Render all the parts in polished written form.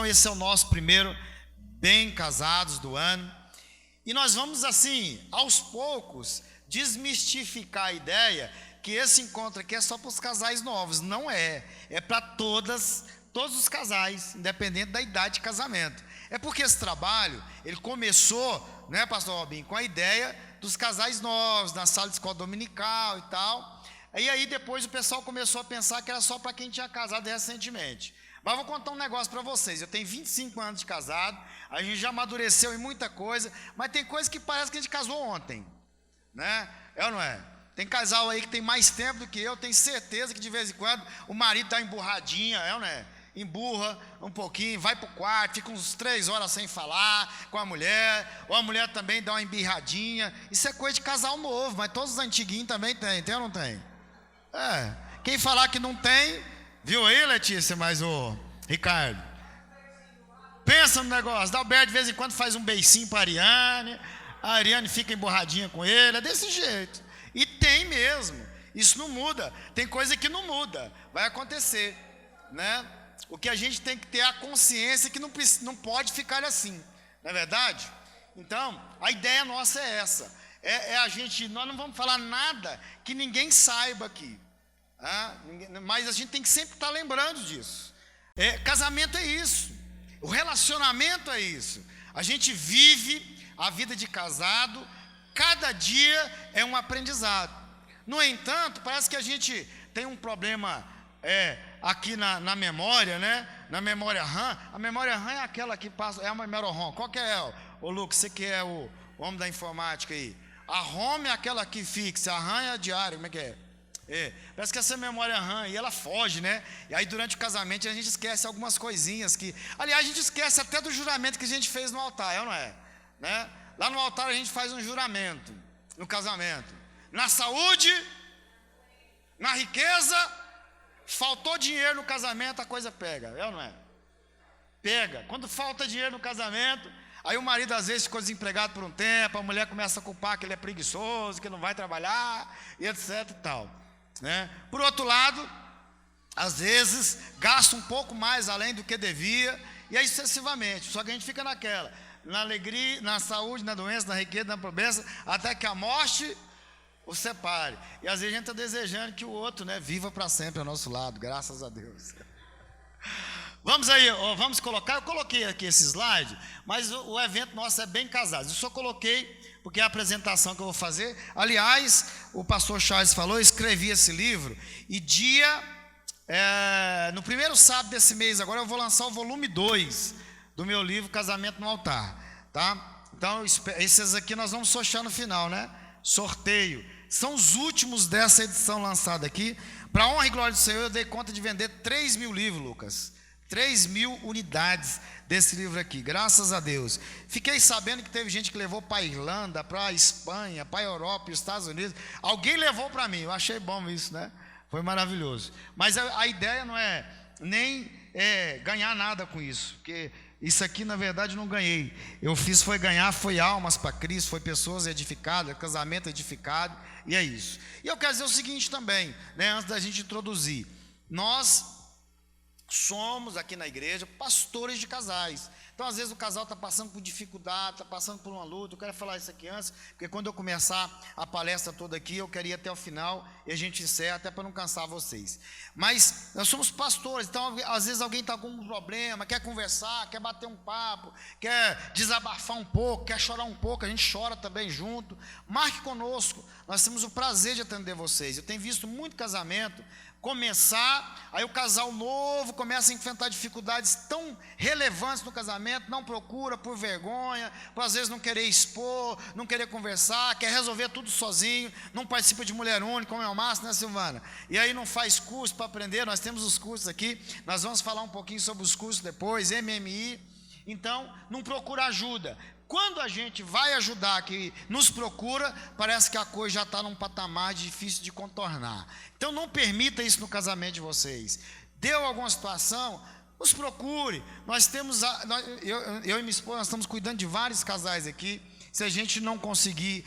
esse é o nosso primeiro Bem Casados do ano. E nós vamos, assim, aos poucos, desmistificar a ideia que esse encontro aqui é só para os casais novos. Não é. É para todos os casais, independente da idade de casamento. É porque esse trabalho, ele começou, né, pastor Robinho, com a ideia dos casais novos, na sala de escola dominical e tal. E aí depois o pessoal começou a pensar que era só para quem tinha casado recentemente. Mas vou contar um negócio para vocês. Eu tenho 25 anos de casado, a gente já amadureceu em muita coisa, mas tem coisa que parece que a gente casou ontem, né? É ou não é? Tem casal aí que tem mais tempo do que eu, tenho certeza que de vez em quando o marido dá emburradinha, é ou não é? Emburra um pouquinho, vai para o quarto, fica uns 3 horas sem falar com a mulher, ou a mulher também dá uma embirradinha. Isso é coisa de casal novo, mas todos os antiguinhos também tem ou não tem? É, quem falar que não tem, viu aí, Letícia, mas o Ricardo, pensa no negócio, Dalberto de vez em quando faz um beicinho para a Ariane fica emburradinha com ele, é desse jeito. E tem mesmo, isso não muda, tem coisa que não muda, vai acontecer, né? O que a gente tem que ter a consciência que não pode ficar assim, não é verdade? Então, a ideia nossa é essa, nós não vamos falar nada que ninguém saiba aqui, mas a gente tem que sempre estar lembrando disso. Casamento é isso, o relacionamento é isso, a gente vive a vida de casado, cada dia é um aprendizado. No entanto, parece que a gente tem um problema aqui na memória, né? Na memória RAM. A memória RAM é aquela que passa, é a memória ROM. Qual que é, ô Lucas, você que é o homem da informática aí? A ROM é aquela que fixa, a RAM é a diária, como é que é? Parece que essa memória RAM aí, ela foge, né? E aí durante o casamento a gente esquece algumas coisinhas que... Aliás, a gente esquece até do juramento que a gente fez no altar, é ou não é? Né? Lá no altar a gente faz um juramento, no casamento. Na saúde, na riqueza, faltou dinheiro no casamento, a coisa pega, é ou não é? Pega. Quando falta dinheiro no casamento, aí o marido às vezes ficou desempregado por um tempo, a mulher começa a culpar que ele é preguiçoso, que não vai trabalhar, e etc e tal, né? Por outro lado, às vezes gasta um pouco mais além do que devia, e aí sucessivamente, só que a gente fica naquela, na alegria, na saúde, na doença, na riqueza, na pobreza, até que a morte o separe. E às vezes a gente está desejando que o outro, né, viva para sempre ao nosso lado, graças a Deus. Vamos aí, vamos colocar, eu coloquei aqui esse slide, mas o evento nosso é Bem Casados. Eu só coloquei porque é a apresentação que eu vou fazer. Aliás, o pastor Charles falou, eu escrevi esse livro, e no primeiro sábado desse mês, agora eu vou lançar o volume 2 do meu livro Casamento no Altar, tá? Então, esses aqui nós vamos sortear no final, né? Sorteio. São os últimos dessa edição lançada aqui. Para a honra e glória do Senhor, eu dei conta de vender 3.000 livros, Lucas. 3.000 unidades desse livro aqui, graças a Deus. Fiquei sabendo que teve gente que levou para a Irlanda, para a Espanha, para a Europa e os Estados Unidos. Alguém levou para mim, eu achei bom isso, né? Foi maravilhoso. Mas a ideia não é nem ganhar nada com isso, porque isso aqui na verdade não ganhei. Eu fiz foi almas para Cristo, foi pessoas edificadas, casamento edificado, e é isso. E eu quero dizer o seguinte também, né, antes da gente introduzir, nós somos aqui na igreja pastores de casais. Então às vezes o casal está passando por dificuldade, está passando por uma luta. Eu quero falar isso aqui antes, porque quando eu começar a palestra toda aqui, eu queria ir até o final e a gente encerra, até para não cansar vocês. Mas nós somos pastores, então às vezes alguém está com um problema, quer conversar, quer bater um papo, quer desabafar um pouco, quer chorar um pouco, a gente chora também junto. Marque conosco, nós temos o prazer de atender vocês. Eu tenho visto muito casamento começar, aí o casal novo começa a enfrentar dificuldades tão relevantes no casamento, não procura por vergonha, por às vezes não querer expor, não querer conversar, quer resolver tudo sozinho, não participa de mulher única, como é o Márcio, né, Silvana? E aí não faz curso para aprender. Nós temos os cursos aqui, nós vamos falar um pouquinho sobre os cursos depois, MMI. Então, não procura ajuda. Quando a gente vai ajudar, que nos procura, parece que a coisa já está num patamar difícil de contornar. Então não permita isso no casamento de vocês. Deu alguma situação, nos procure. Nós temos, eu e minha esposa, nós estamos cuidando de vários casais aqui. Se a gente não conseguir,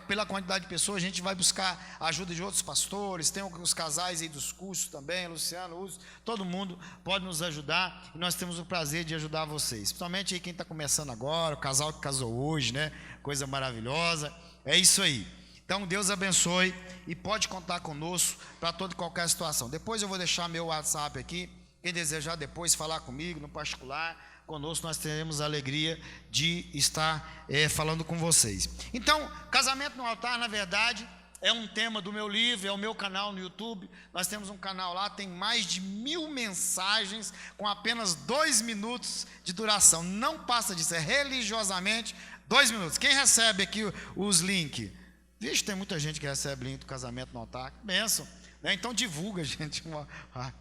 pela quantidade de pessoas, a gente vai buscar a ajuda de outros pastores. Tem os casais aí dos cursos também, Luciano, Uso, todo mundo pode nos ajudar. E nós temos o prazer de ajudar vocês. Principalmente aí quem está começando agora, o casal que casou hoje, né? Coisa maravilhosa. É isso aí. Então, Deus abençoe e pode contar conosco para toda e qualquer situação. Depois eu vou deixar meu WhatsApp aqui. Quem desejar depois falar comigo, no particular, conosco, nós teremos a alegria de estar falando com vocês. Então, casamento no altar, na verdade, é um tema do meu livro, é o meu canal no YouTube. Nós temos um canal lá, tem mais de 1000 mensagens com apenas 2 minutos de duração. Não passa disso, é religiosamente 2 minutos. Quem recebe aqui os links? Vixe, tem muita gente que recebe link do casamento no altar. Bênção, né? Então divulga, gente.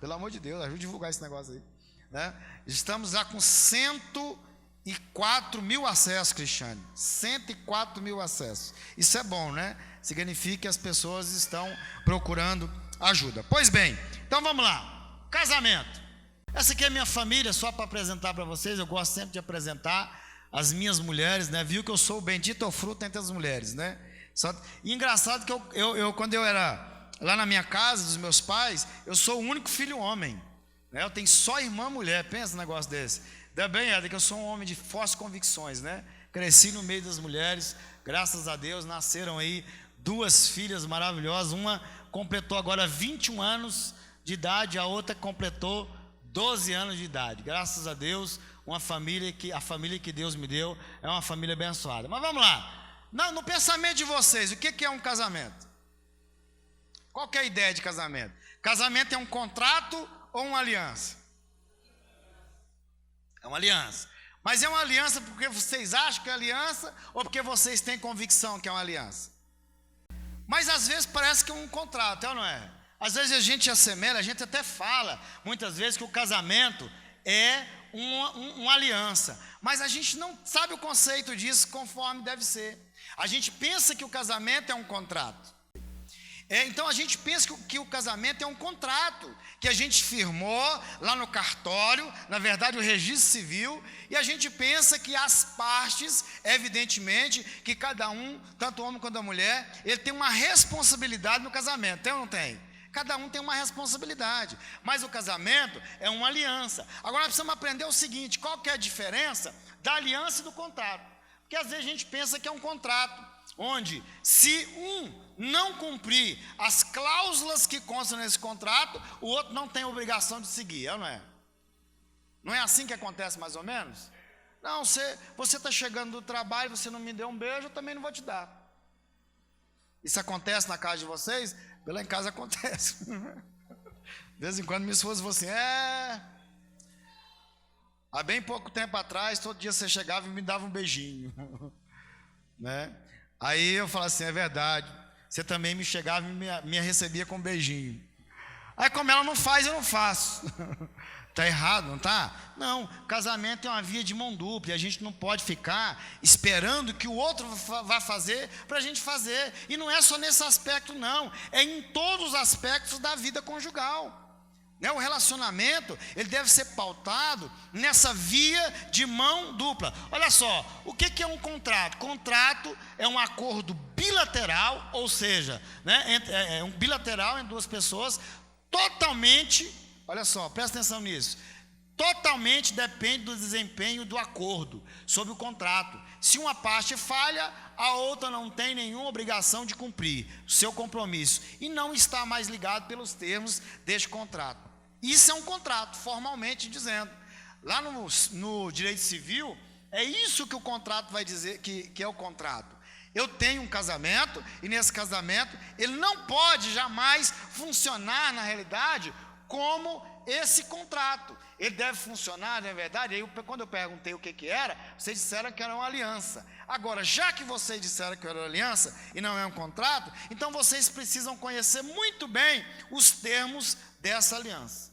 Pelo amor de Deus, ajuda a divulgar esse negócio aí, né? Estamos já com 104 mil acessos, Cristiane. 104 mil acessos. Isso é bom, né? Significa que as pessoas estão procurando ajuda. Pois bem, então vamos lá. Casamento. Essa aqui é a minha família, só para apresentar para vocês. Eu gosto sempre de apresentar as minhas mulheres, né? Viu que eu sou o bendito fruto entre as mulheres, né? E engraçado que eu quando eu era lá na minha casa, dos meus pais, eu sou o único filho homem. Eu tenho só irmã mulher, pensa um negócio desse. Ainda bem, Éder, que eu sou um homem de fortes convicções, né? Cresci no meio das mulheres, graças a Deus, nasceram aí 2 filhas maravilhosas. Uma completou agora 21 anos de idade, a outra completou 12 anos de idade. Graças a Deus, a família que Deus me deu é uma família abençoada. Mas vamos lá. No pensamento de vocês, o que é um casamento? Qual que é a ideia de casamento? Casamento é um contrato ou uma aliança? É uma aliança. Mas é uma aliança porque vocês acham que é aliança ou porque vocês têm convicção que é uma aliança? Mas às vezes parece que é um contrato, é ou não é? Às vezes a gente assemelha, a gente até fala, muitas vezes, que o casamento é uma aliança. Mas a gente não sabe o conceito disso conforme deve ser. A gente pensa que o casamento é um contrato. Então a gente pensa que o casamento é um contrato que a gente firmou lá no cartório, na verdade o registro civil, e a gente pensa que as partes, evidentemente, que cada um, tanto o homem quanto a mulher, ele tem uma responsabilidade no casamento, tem ou não tem? Cada um tem uma responsabilidade, mas o casamento é uma aliança. Agora nós precisamos aprender o seguinte: qual que é a diferença da aliança e do contrato? Porque às vezes a gente pensa que é um contrato, onde se um não cumprir as cláusulas que constam nesse contrato, o outro não tem obrigação de seguir, não é? Não é assim que acontece mais ou menos? Não, você está chegando do trabalho, você não me deu um beijo, eu também não vou te dar. Isso acontece na casa de vocês? Lá em casa acontece. De vez em quando minha esposa falou assim, há bem pouco tempo atrás, todo dia você chegava e me dava um beijinho. Né? Aí eu falo assim, é verdade, você também me chegava e me recebia com um beijinho. Aí como ela não faz, eu não faço. Está errado, não está? Não, casamento é uma via de mão dupla, e a gente não pode ficar esperando que o outro vá fazer para a gente fazer. E não é só nesse aspecto não, é em todos os aspectos da vida conjugal. O relacionamento, ele deve ser pautado nessa via de mão dupla. Olha só, o que é um contrato? Contrato é um acordo bilateral, ou seja, é um bilateral entre 2 pessoas, totalmente, olha só, presta atenção nisso, totalmente depende do desempenho do acordo sobre o contrato. Se uma parte falha, a outra não tem nenhuma obrigação de cumprir o seu compromisso e não está mais ligado pelos termos deste contrato. Isso é um contrato, formalmente dizendo. Lá no direito civil, é isso que o contrato vai dizer, que é o contrato. Eu tenho um casamento, e nesse casamento, ele não pode jamais funcionar, na realidade, como esse contrato. Ele deve funcionar, na verdade, aí quando eu perguntei o que era, vocês disseram que era uma aliança. Agora, já que vocês disseram que era uma aliança, e não é um contrato, então vocês precisam conhecer muito bem os termos dessa aliança.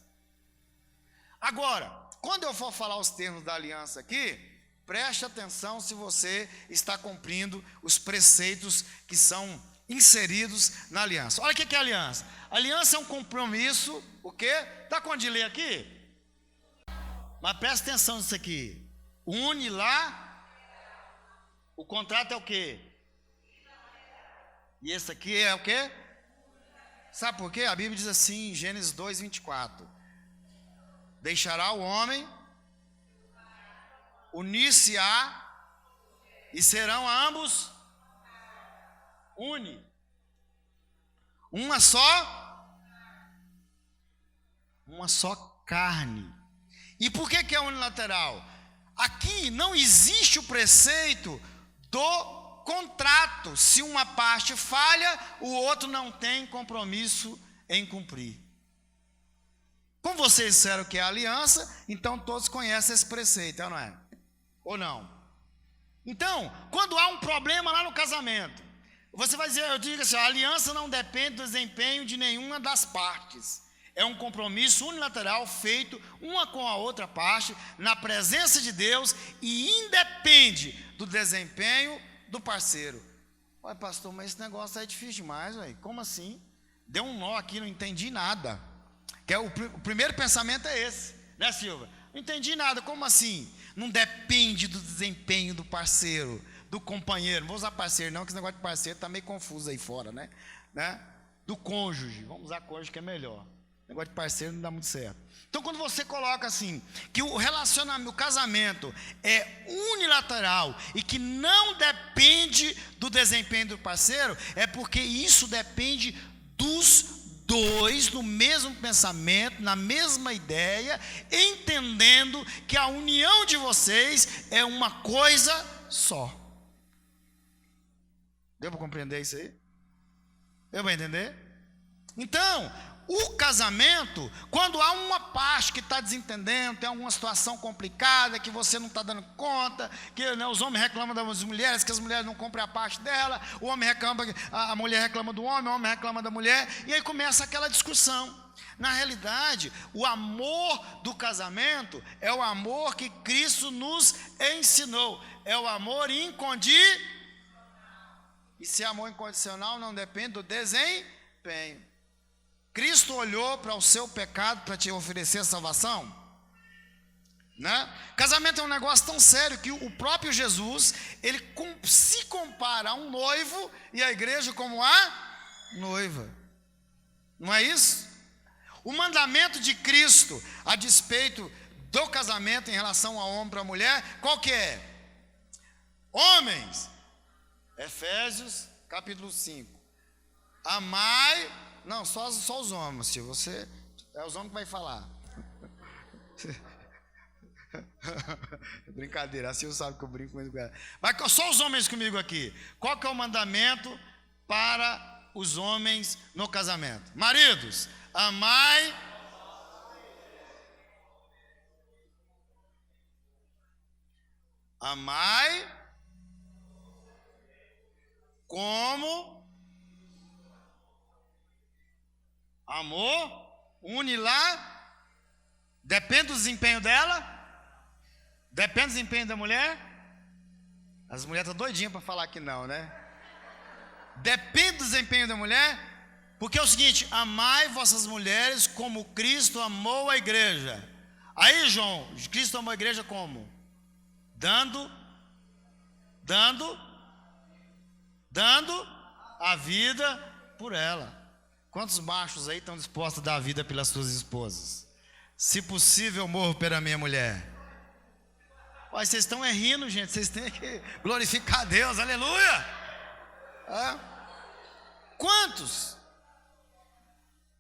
Agora, quando eu for falar os termos da aliança aqui, preste atenção se você está cumprindo os preceitos que são inseridos na aliança. Olha o que é aliança. Aliança é um compromisso, o quê? Está com onde ler aqui? Mas preste atenção nisso aqui. O contrato é o quê? E esse aqui é o quê? Sabe por quê? A Bíblia diz assim, em Gênesis 2, 24. Deixará o homem, unir-se-á, e serão ambos uma só carne. E por que é unilateral? Aqui não existe o preceito do contrato. Se uma parte falha, o outro não tem compromisso em cumprir. Como vocês disseram que é aliança, então todos conhecem esse preceito, não é? Ou não? Então, quando há um problema lá no casamento, você vai dizer, eu digo assim, a aliança não depende do desempenho de nenhuma das partes. É um compromisso unilateral feito uma com a outra parte, na presença de Deus, e independe do desempenho do parceiro. Olha, pastor, mas esse negócio é difícil demais, véio. Como assim? Deu um nó aqui, não entendi nada. O primeiro pensamento é esse, né, Silva? Não entendi nada, como assim? Não depende do desempenho do parceiro, do companheiro. Não vou usar parceiro não, que esse negócio de parceiro está meio confuso aí fora, né? Do cônjuge, vamos usar cônjuge que é melhor. Negócio de parceiro não dá muito certo. Então, quando você coloca assim, que o relacionamento, o casamento é unilateral e que não depende do desempenho do parceiro, é porque isso depende dos dois no mesmo pensamento, na mesma ideia, entendendo que a união de vocês é uma coisa só. Deu para compreender isso aí? Deu para entender? Então, o casamento, quando há uma parte que está desentendendo, tem alguma situação complicada, que você não está dando conta, que os homens reclamam das mulheres, que as mulheres não cumprem a parte dela, o homem reclama, a mulher reclama do homem, o homem reclama da mulher, e aí começa aquela discussão. Na realidade, o amor do casamento é o amor que Cristo nos ensinou, é o amor incondicional. E se é amor incondicional, não depende do desempenho. Cristo olhou para o seu pecado para te oferecer a salvação, né? Casamento é um negócio tão sério que o próprio Jesus, ele se compara a um noivo e a igreja como a noiva. Não é isso? O mandamento de Cristo a despeito do casamento em relação ao homem para a mulher, qual que é? Homens, Efésios capítulo 5. Amai. Não, só os homens, se você é os homens que vai falar. Brincadeira, a Silvia sabe que eu brinco com ela. Vai só os homens comigo aqui. Qual que é o mandamento para os homens no casamento? Maridos, amai. Amai como amor, une lá, depende do desempenho dela, depende do desempenho da mulher. As mulheres estão doidinhas para falar que não, né? Depende do desempenho da mulher, porque é o seguinte: amai vossas mulheres como Cristo amou a igreja. Aí, João, Cristo amou a igreja como? Dando a vida por ela. Quantos machos aí estão dispostos a dar a vida pelas suas esposas? Se possível, morro pela minha mulher. Olha, vocês estão rindo, gente. Vocês têm que glorificar a Deus, aleluia. Quantos?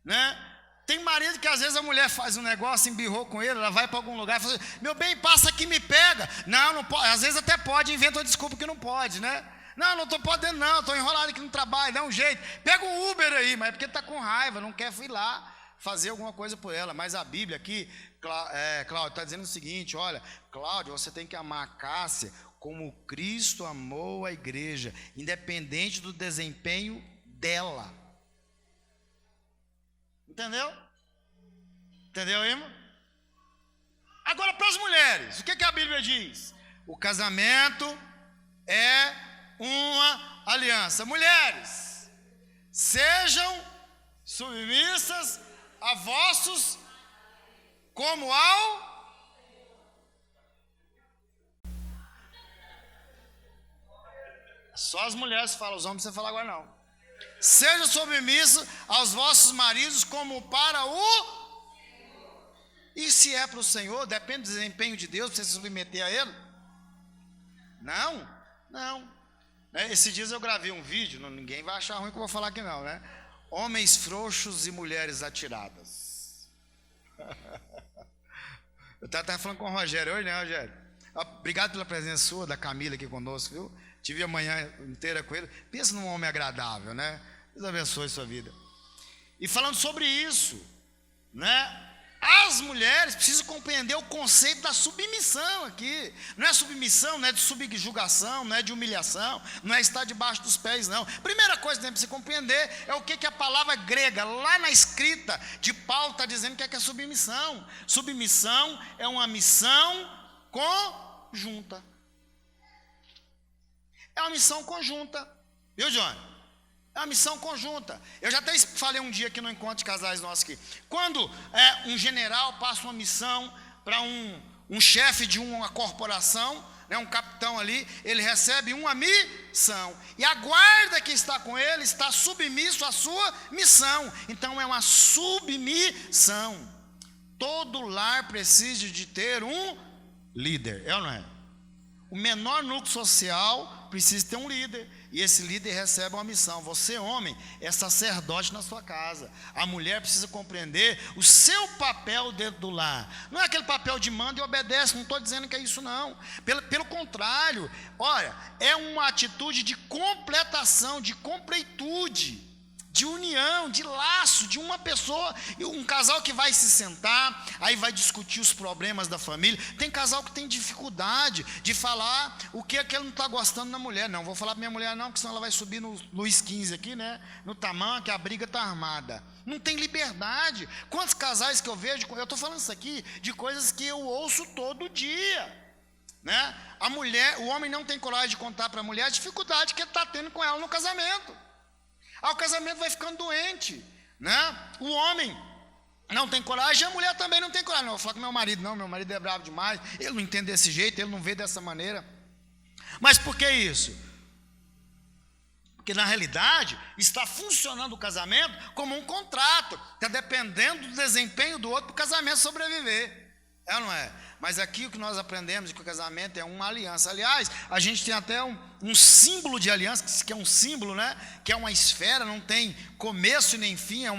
Né? Tem marido que às vezes a mulher faz um negócio, embirrou com ele, ela vai para algum lugar e fala: meu bem, passa aqui, me pega. Não pode. Às vezes até pode, inventa uma desculpa que não pode, né? Não estou podendo não, estou enrolado aqui no trabalho, dá um jeito. Pega um Uber aí, mas é porque está com raiva, não quer ir lá fazer alguma coisa por ela. Mas a Bíblia aqui, Cláudio, está dizendo o seguinte: olha, Cláudio, você tem que amar a Cássia como Cristo amou a igreja, independente do desempenho dela. Entendeu? Entendeu, irmão? Agora para as mulheres, o que a Bíblia diz? O casamento é uma aliança. Mulheres, sejam submissas a vossos como ao. Só as mulheres falam, os homens não precisam falar agora não. Seja submisso aos vossos maridos como para o... E se é para o Senhor, depende do desempenho de Deus, para você se submeter a Ele? Não, não. Esses dias eu gravei um vídeo, ninguém vai achar ruim que eu vou falar aqui não, né? Homens frouxos e mulheres atiradas. Eu estava até falando com o Rogério hoje, né, Rogério? Obrigado pela presença sua, da Camila aqui conosco, viu? Tive a manhã inteira com ele. Pensa num homem agradável, né? Deus abençoe sua vida. E falando sobre isso, né? As mulheres precisam compreender o conceito da submissão aqui. Não é submissão, não é de subjugação, não é de humilhação, não é estar debaixo dos pés, não. Primeira coisa que tem para você compreender é o que a palavra grega, lá na escrita de Paulo, está dizendo que é submissão. Submissão é uma missão conjunta. É uma missão conjunta. Viu, Johnny? É uma missão conjunta. Eu já até falei um dia aqui no encontro de casais nossos aqui. Quando um general passa uma missão para um chefe de uma corporação, né, um capitão ali, ele recebe uma missão. E a guarda que está com ele está submisso à sua missão. Então é uma submissão. Todo lar precisa de ter um líder, é ou não é? O menor núcleo social precisa ter um líder. E esse líder recebe uma missão. Você, homem, é sacerdote na sua casa. A mulher precisa compreender o seu papel dentro do lar. Não é aquele papel de manda e obedece. Não estou dizendo que é isso não. Pelo contrário, olha, é uma atitude de completação, de completude, de união, de laço, de uma pessoa, um casal que vai se sentar, aí vai discutir os problemas da família. Tem casal que tem dificuldade de falar o que é que ele não está gostando na mulher. Não, vou falar para minha mulher não, porque senão ela vai subir no Luiz XV aqui, né? No tamanho que a briga está armada. Não tem liberdade. Quantos casais que eu vejo, eu estou falando isso aqui, de coisas que eu ouço todo dia. Né? A mulher, o homem não tem coragem de contar para a mulher a dificuldade que ele está tendo com ela no casamento. O casamento vai ficando doente, né? O homem não tem coragem, a mulher também não tem coragem. Não, eu vou falar com meu marido, não, meu marido é bravo demais, ele não entende desse jeito, ele não vê dessa maneira. Mas por que isso? Porque na realidade está funcionando o casamento como um contrato, está dependendo do desempenho do outro para o casamento sobreviver. É ou não é? Mas aqui o que nós aprendemos é que o casamento é uma aliança. Aliás, a gente tem até um símbolo de aliança, que é um símbolo, né? Que é uma esfera, não tem começo e nem fim, é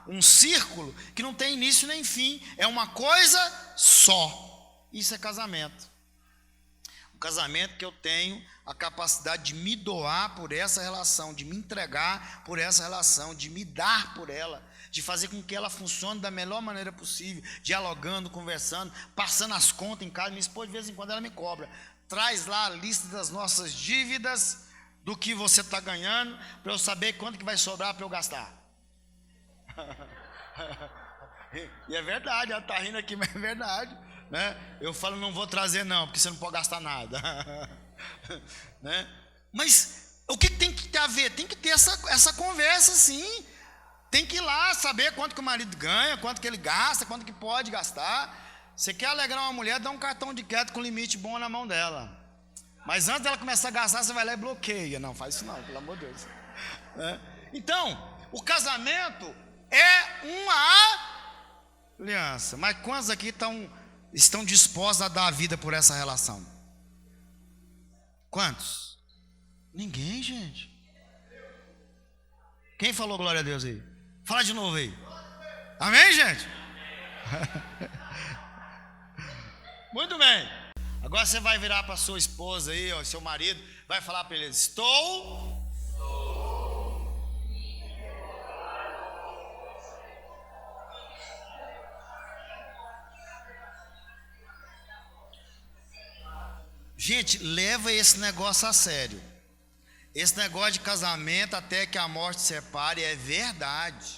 um círculo que não tem início nem fim, é uma coisa só. Isso é casamento. O casamento que eu tenho a capacidade de me doar por essa relação, de me entregar por essa relação, de me dar por ela, de fazer com que ela funcione da melhor maneira possível, dialogando, conversando, passando as contas em casa. Minha esposa de vez em quando ela me cobra, traz lá a lista das nossas dívidas, do que você está ganhando, para eu saber quanto que vai sobrar para eu gastar. E é verdade, ela está rindo aqui, mas é verdade, né? Eu falo, não vou trazer não, porque você não pode gastar nada. Né? Mas o que tem que ter a ver? Tem que ter essa conversa, sim. Tem que ir lá saber quanto que o marido ganha, quanto que ele gasta, quanto que pode gastar. Você quer alegrar uma mulher, dá um cartão de crédito com limite bom na mão dela. Mas antes dela começar a gastar, você vai lá e bloqueia. Não, faz isso não, pelo amor de Deus. Então, o casamento é uma aliança. Mas quantos aqui estão dispostos a dar a vida por essa relação? Quantos? Ninguém, gente. Quem falou glória a Deus aí? Fala de novo aí. Amém, gente? Muito bem. Agora você vai virar para sua esposa aí, ó, seu marido, vai falar para ele: estou. Gente, leva esse negócio a sério. Esse negócio de casamento até que a morte separe é verdade.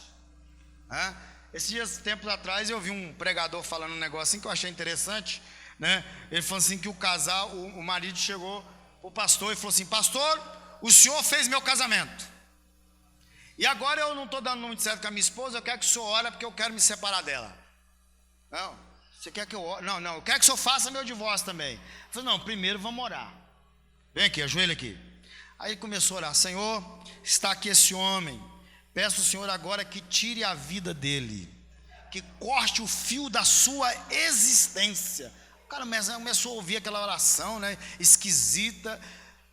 Esses dias, tempos atrás, eu vi um pregador falando um negócio assim que eu achei interessante, né? Ele falou assim que o casal, o marido chegou para o pastor e falou assim: pastor, o senhor fez meu casamento. E agora eu não estou dando muito certo com a minha esposa, eu quero que o senhor ore porque eu quero me separar dela. Não, você quer que eu ore? Não, eu quero que o senhor faça meu divórcio também. Eu falei: não, primeiro vamos orar. Vem aqui, ajoelha aqui. Aí ele começou a orar: Senhor, está aqui esse homem, peço ao Senhor agora que tire a vida dele, que corte o fio da sua existência. O cara começou a ouvir aquela oração, né, esquisita,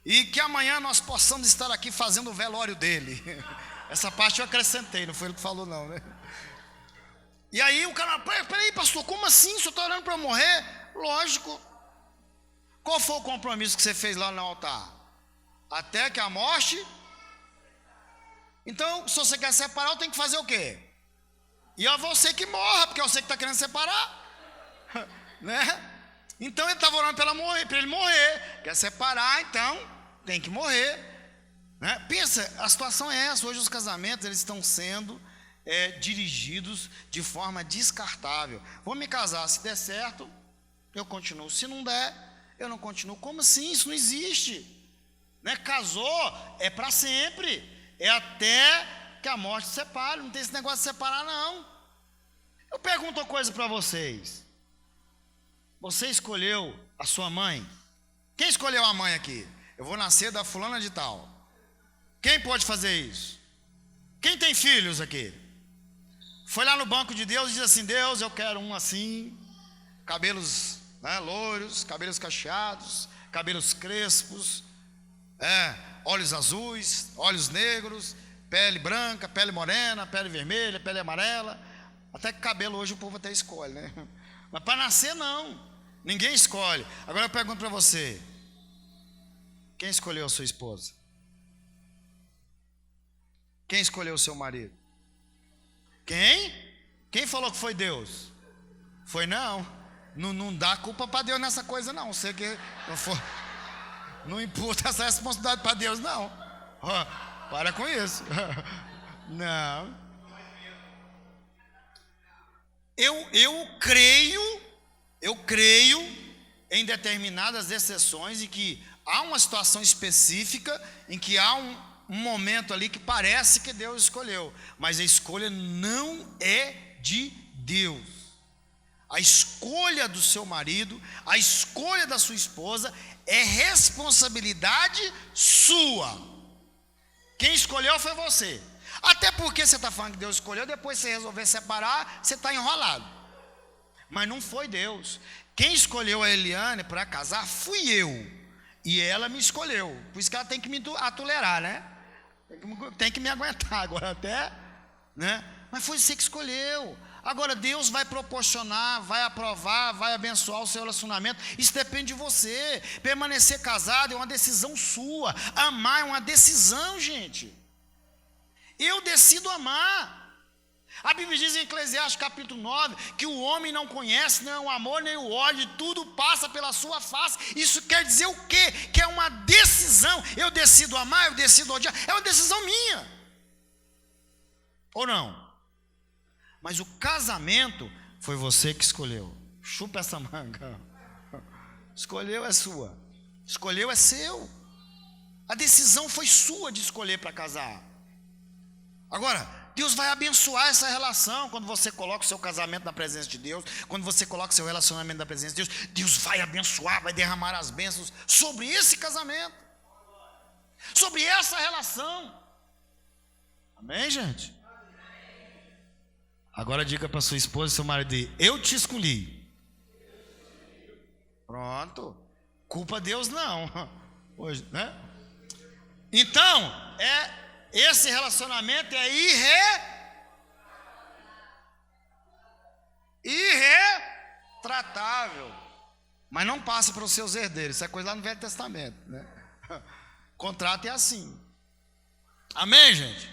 e que amanhã nós possamos estar aqui fazendo o velório dele. Essa parte eu acrescentei, não foi ele que falou não, né? E aí o cara: peraí, pastor, como assim? O senhor está orando para eu morrer? Lógico. Qual foi o compromisso que você fez lá no altar? Até que a morte. Então, se você quer separar, eu tenho que fazer o quê? E é você que morra, porque é você que está querendo separar. Né? Então ele estava orando para ele morrer. Quer separar, então tem que morrer. Né? Pensa, a situação é essa. Hoje os casamentos eles estão sendo dirigidos de forma descartável. Vou me casar, se der certo, eu continuo. Se não der, eu não continuo. Como assim? Isso não existe. Né? Casou, é para sempre. É até que a morte separe. Não tem esse negócio de separar, não. Eu pergunto uma coisa para vocês. Você escolheu a sua mãe? Quem escolheu a mãe aqui? Eu vou nascer da fulana de tal. Quem pode fazer isso? Quem tem filhos aqui? Foi lá no banco de Deus e diz assim: Deus, eu quero um assim, cabelos, né, loiros, cabelos cacheados, cabelos crespos, olhos azuis, olhos negros, pele branca, pele morena, pele vermelha, pele amarela. Até que cabelo hoje o povo até escolhe, né? Mas para nascer não. Ninguém escolhe. Agora eu pergunto para você: quem escolheu a sua esposa? Quem escolheu o seu marido? Quem? Quem falou que foi Deus? Foi não. Não dá culpa para Deus nessa coisa não. Você que não imputa essa responsabilidade para Deus não. Para com isso. Não. Eu creio em determinadas exceções em que há uma situação específica, em que há um momento ali que parece que Deus escolheu, mas a escolha não é de Deus. A escolha do seu marido, a escolha da sua esposa é responsabilidade sua. Quem escolheu foi você. Até porque você está falando que Deus escolheu, depois você resolver separar, você está enrolado. Mas não foi Deus. Quem escolheu a Eliane para casar fui eu. E ela me escolheu. Por isso que ela tem que me atolerar, né? Tem que me aguentar agora até, né? Mas foi você que escolheu. Agora Deus vai proporcionar, vai aprovar, vai abençoar o seu relacionamento. Isso depende de você. Permanecer casado é uma decisão sua. Amar é uma decisão, gente. Eu decido amar. A Bíblia diz em Eclesiastes capítulo 9 que o homem não conhece nem o amor nem o ódio, tudo passa pela sua face. Isso quer dizer o quê? Que é uma decisão. Eu decido amar, eu decido odiar. É uma decisão minha. Ou não? Mas o casamento foi você que escolheu. Chupa essa manga. Escolheu é sua. Escolheu é seu. A decisão foi sua de escolher para casar. Agora, Deus vai abençoar essa relação quando você coloca o seu casamento na presença de Deus, quando você coloca o seu relacionamento na presença de Deus. Deus vai abençoar, vai derramar as bênçãos sobre esse casamento, sobre essa relação. Amém, gente? Agora diga para sua esposa e seu marido: eu te escolhi. Pronto. Culpa Deus não. Hoje, né? Então, esse relacionamento é irretratável. Mas não passa para os seus herdeiros. Isso é coisa lá no Velho Testamento, né? Contrato é assim. Amém, gente?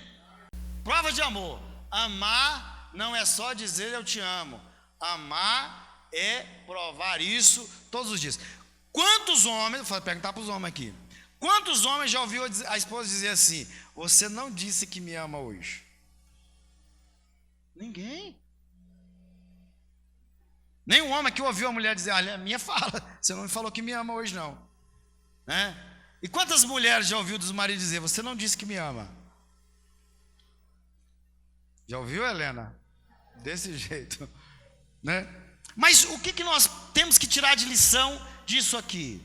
Prova de amor. Amar não é só dizer eu te amo. Amar é provar isso todos os dias. Quantos homens, vou perguntar para os homens aqui. Quantos homens já ouviu a esposa dizer assim: você não disse que me ama hoje? Ninguém. Nenhum homem que ouviu a mulher dizer: olha, a minha fala, você não me falou que me ama hoje não, né? E quantas mulheres já ouviu dos maridos dizer: você não disse que me ama? Já ouviu, Helena? Desse jeito, né? Mas o que nós temos que tirar de lição disso aqui?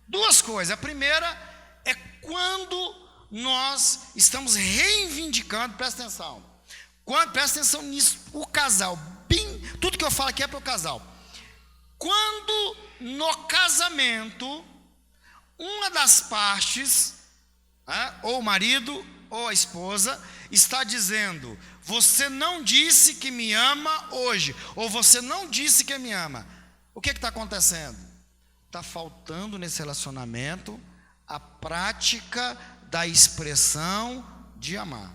Duas coisas. A primeira é quando nós estamos reivindicando, presta atenção nisso, o casal, tudo que eu falo aqui é para o casal. Quando no casamento, uma das partes, ou o marido ou a esposa, está dizendo: você não disse que me ama hoje, ou você não disse que me ama. O que está acontecendo? Está faltando nesse relacionamento a prática da expressão de amar.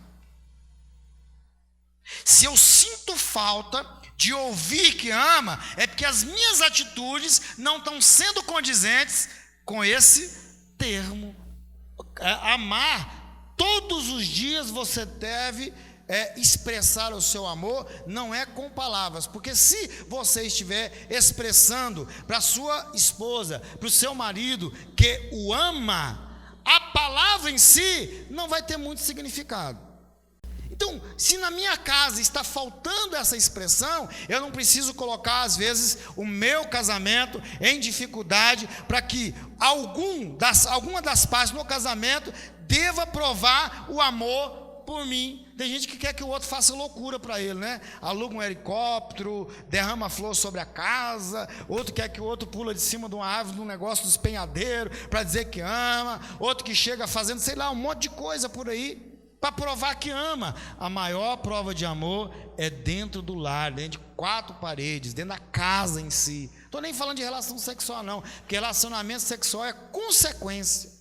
Se eu sinto falta de ouvir que ama, é porque as minhas atitudes não estão sendo condizentes com esse termo. Amar, todos os dias você deve expressar o seu amor, não é com palavras, porque se você estiver expressando para a sua esposa, para o seu marido, que o ama, a palavra em si não vai ter muito significado. Então, se na minha casa está faltando essa expressão, eu não preciso colocar, às vezes, o meu casamento em dificuldade para que alguma das partes no casamento deva provar o amor por mim. Tem gente que quer que o outro faça loucura para ele, né? Aluga um helicóptero, derrama flor sobre a casa, outro quer que o outro pula de cima de uma árvore, de um negócio do espenhadeiro, para dizer que ama, outro que chega fazendo, sei lá, um monte de coisa por aí, para provar que ama. A maior prova de amor é dentro do lar, dentro de 4 paredes, dentro da casa em si. Estou nem falando de relação sexual não, porque relacionamento sexual é consequência.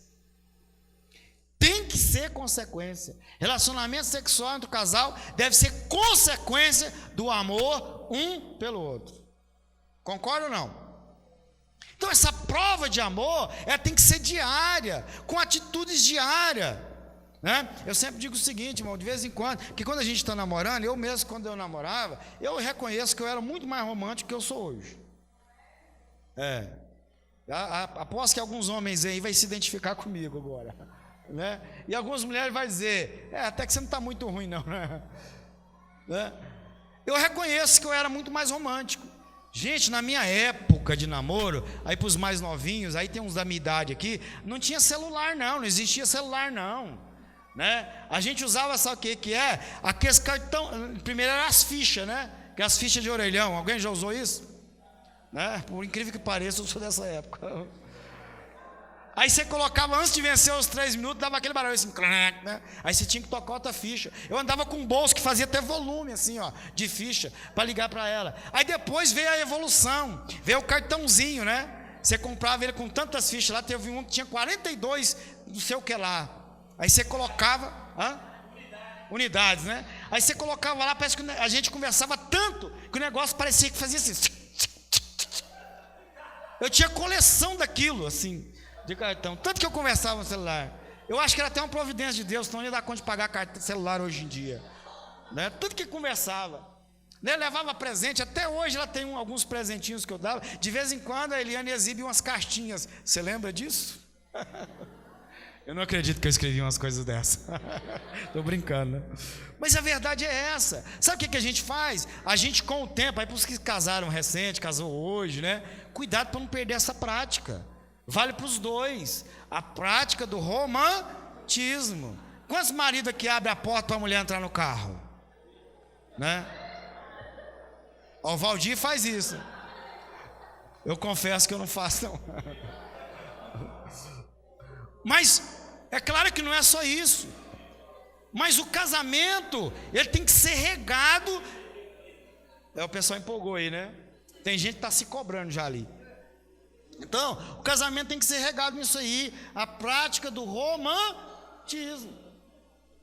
Tem que ser consequência. Relacionamento sexual entre o casal deve ser consequência do amor um pelo outro. Concorda ou não? Então essa prova de amor tem que ser diária, com atitudes diárias, né? Eu sempre digo o seguinte, irmão, de vez em quando, que quando a gente está namorando, eu mesmo quando eu namorava, eu reconheço que eu era muito mais romântico que eu sou hoje. Aposto que alguns homens aí vão se identificar comigo agora, né? E algumas mulheres vão dizer, até que você não está muito ruim não, né? Eu reconheço que eu era muito mais romântico. Gente, na minha época de namoro, aí para os mais novinhos, aí tem uns da minha idade aqui, não tinha celular não existia celular não, né? A gente usava, sabe o que é? Aqueles cartão, primeiro eram as fichas, né? Que as fichas de orelhão, alguém já usou isso? Né? Por incrível que pareça, eu sou dessa época. Aí você colocava, antes de vencer os 3 minutos, dava aquele barulho assim, né? Aí você tinha que tocar outra ficha. Eu andava com um bolso que fazia até volume assim, ó, de ficha, para ligar para ela. Aí depois veio a evolução, veio o cartãozinho, né? Você comprava ele com tantas fichas, lá teve um que tinha 42, não sei o que lá. Aí você colocava, unidades, né? Aí você colocava lá, parece que a gente conversava tanto, que o negócio parecia que fazia assim. Eu tinha coleção daquilo, assim, de cartão, tanto que eu conversava no celular. Eu acho que era até uma providência de Deus, não ia dar conta de pagar celular hoje em dia, né? Tanto que conversava, né? Levava presente, até hoje ela tem alguns presentinhos que eu dava. De vez em quando a Eliane exibe umas cartinhas. Você lembra disso? Eu não acredito que eu escrevi umas coisas dessas. Estou brincando, né? Mas a verdade é essa. Sabe o que a gente faz? A gente, com o tempo, aí para os que casaram recente, casou hoje, né? Cuidado para não perder essa prática. Vale para os dois. A prática do romantismo. Quantos maridos aqui abrem a porta para a mulher entrar no carro? Né? O Valdir faz isso. Eu confesso que eu não faço, não. Mas é claro que não é só isso. Mas o casamento, ele tem que ser regado. O pessoal empolgou aí, né? Tem gente que está se cobrando já ali. Então, o casamento tem que ser regado nisso aí. A prática do romantismo.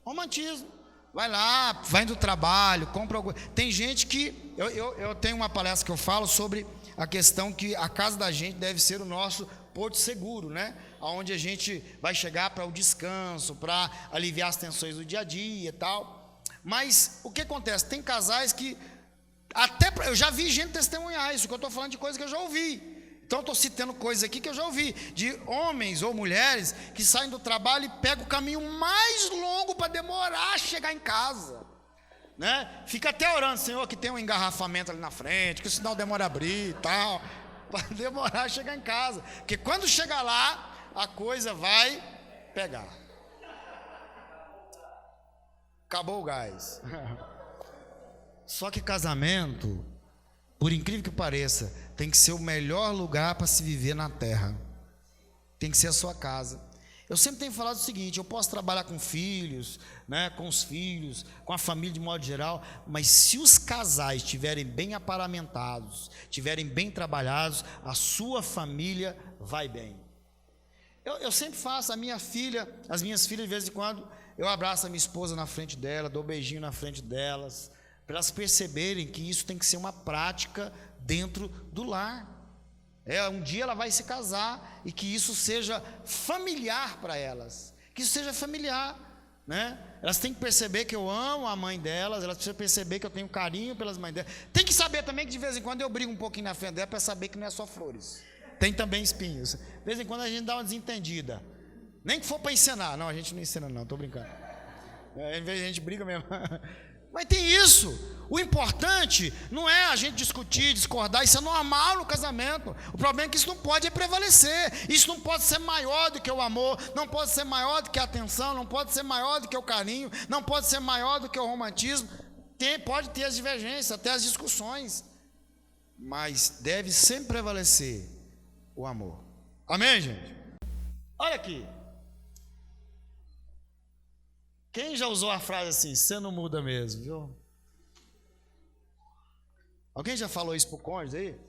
Romantismo. Vai lá, vai do trabalho, compra alguma. Tem gente que... Eu tenho uma palestra que eu falo sobre a questão que a casa da gente deve ser o nosso porto seguro, né? Onde a gente vai chegar para o descanso, para aliviar as tensões do dia a dia e tal. Mas o que acontece? Tem casais que eu já vi gente testemunhar isso, que eu estou falando de coisa que eu já ouvi. Então, estou citando coisas aqui que eu já ouvi, de homens ou mulheres que saem do trabalho e pegam o caminho mais longo para demorar a chegar em casa, né? Fica até orando, Senhor, que tem um engarrafamento ali na frente, que o sinal demora a abrir e tal, para demorar a chegar em casa. Porque quando chegar lá, a coisa vai pegar. Acabou o gás. Só que casamento, por incrível que pareça, tem que ser o melhor lugar para se viver na terra. Tem que ser a sua casa. Eu sempre tenho falado o seguinte: eu posso trabalhar com filhos, né, com os filhos, com a família de modo geral, mas se os casais estiverem bem aparamentados, estiverem bem trabalhados, a sua família vai bem. Eu sempre faço, as minhas filhas, de vez em quando, eu abraço a minha esposa na frente dela, dou um beijinho na frente delas, para elas perceberem que isso tem que ser uma prática dentro do lar. Um dia ela vai se casar e que isso seja familiar para elas, que isso seja familiar, né? Elas têm que perceber que eu amo a mãe delas, elas precisam perceber que eu tenho carinho pelas mães delas. Tem que saber também que de vez em quando eu brigo um pouquinho na frente dela para saber que não é só flores, tem também espinhos. De vez em quando a gente dá uma desentendida, nem que for para encenar. Não, a gente não encena não, estou brincando. Às vezes a gente briga mesmo. Mas tem isso. O importante não é a gente discutir, discordar. Isso é normal no casamento. O problema é que isso não pode prevalecer. Isso não pode ser maior do que o amor, não pode ser maior do que a atenção, não pode ser maior do que o carinho, não pode ser maior do que o romantismo. Pode ter as divergências, até as discussões, mas deve sempre prevalecer o amor. Amém, gente? Olha aqui. Quem já usou a frase assim: você não muda mesmo, viu? Alguém já falou isso pro cônjuge aí?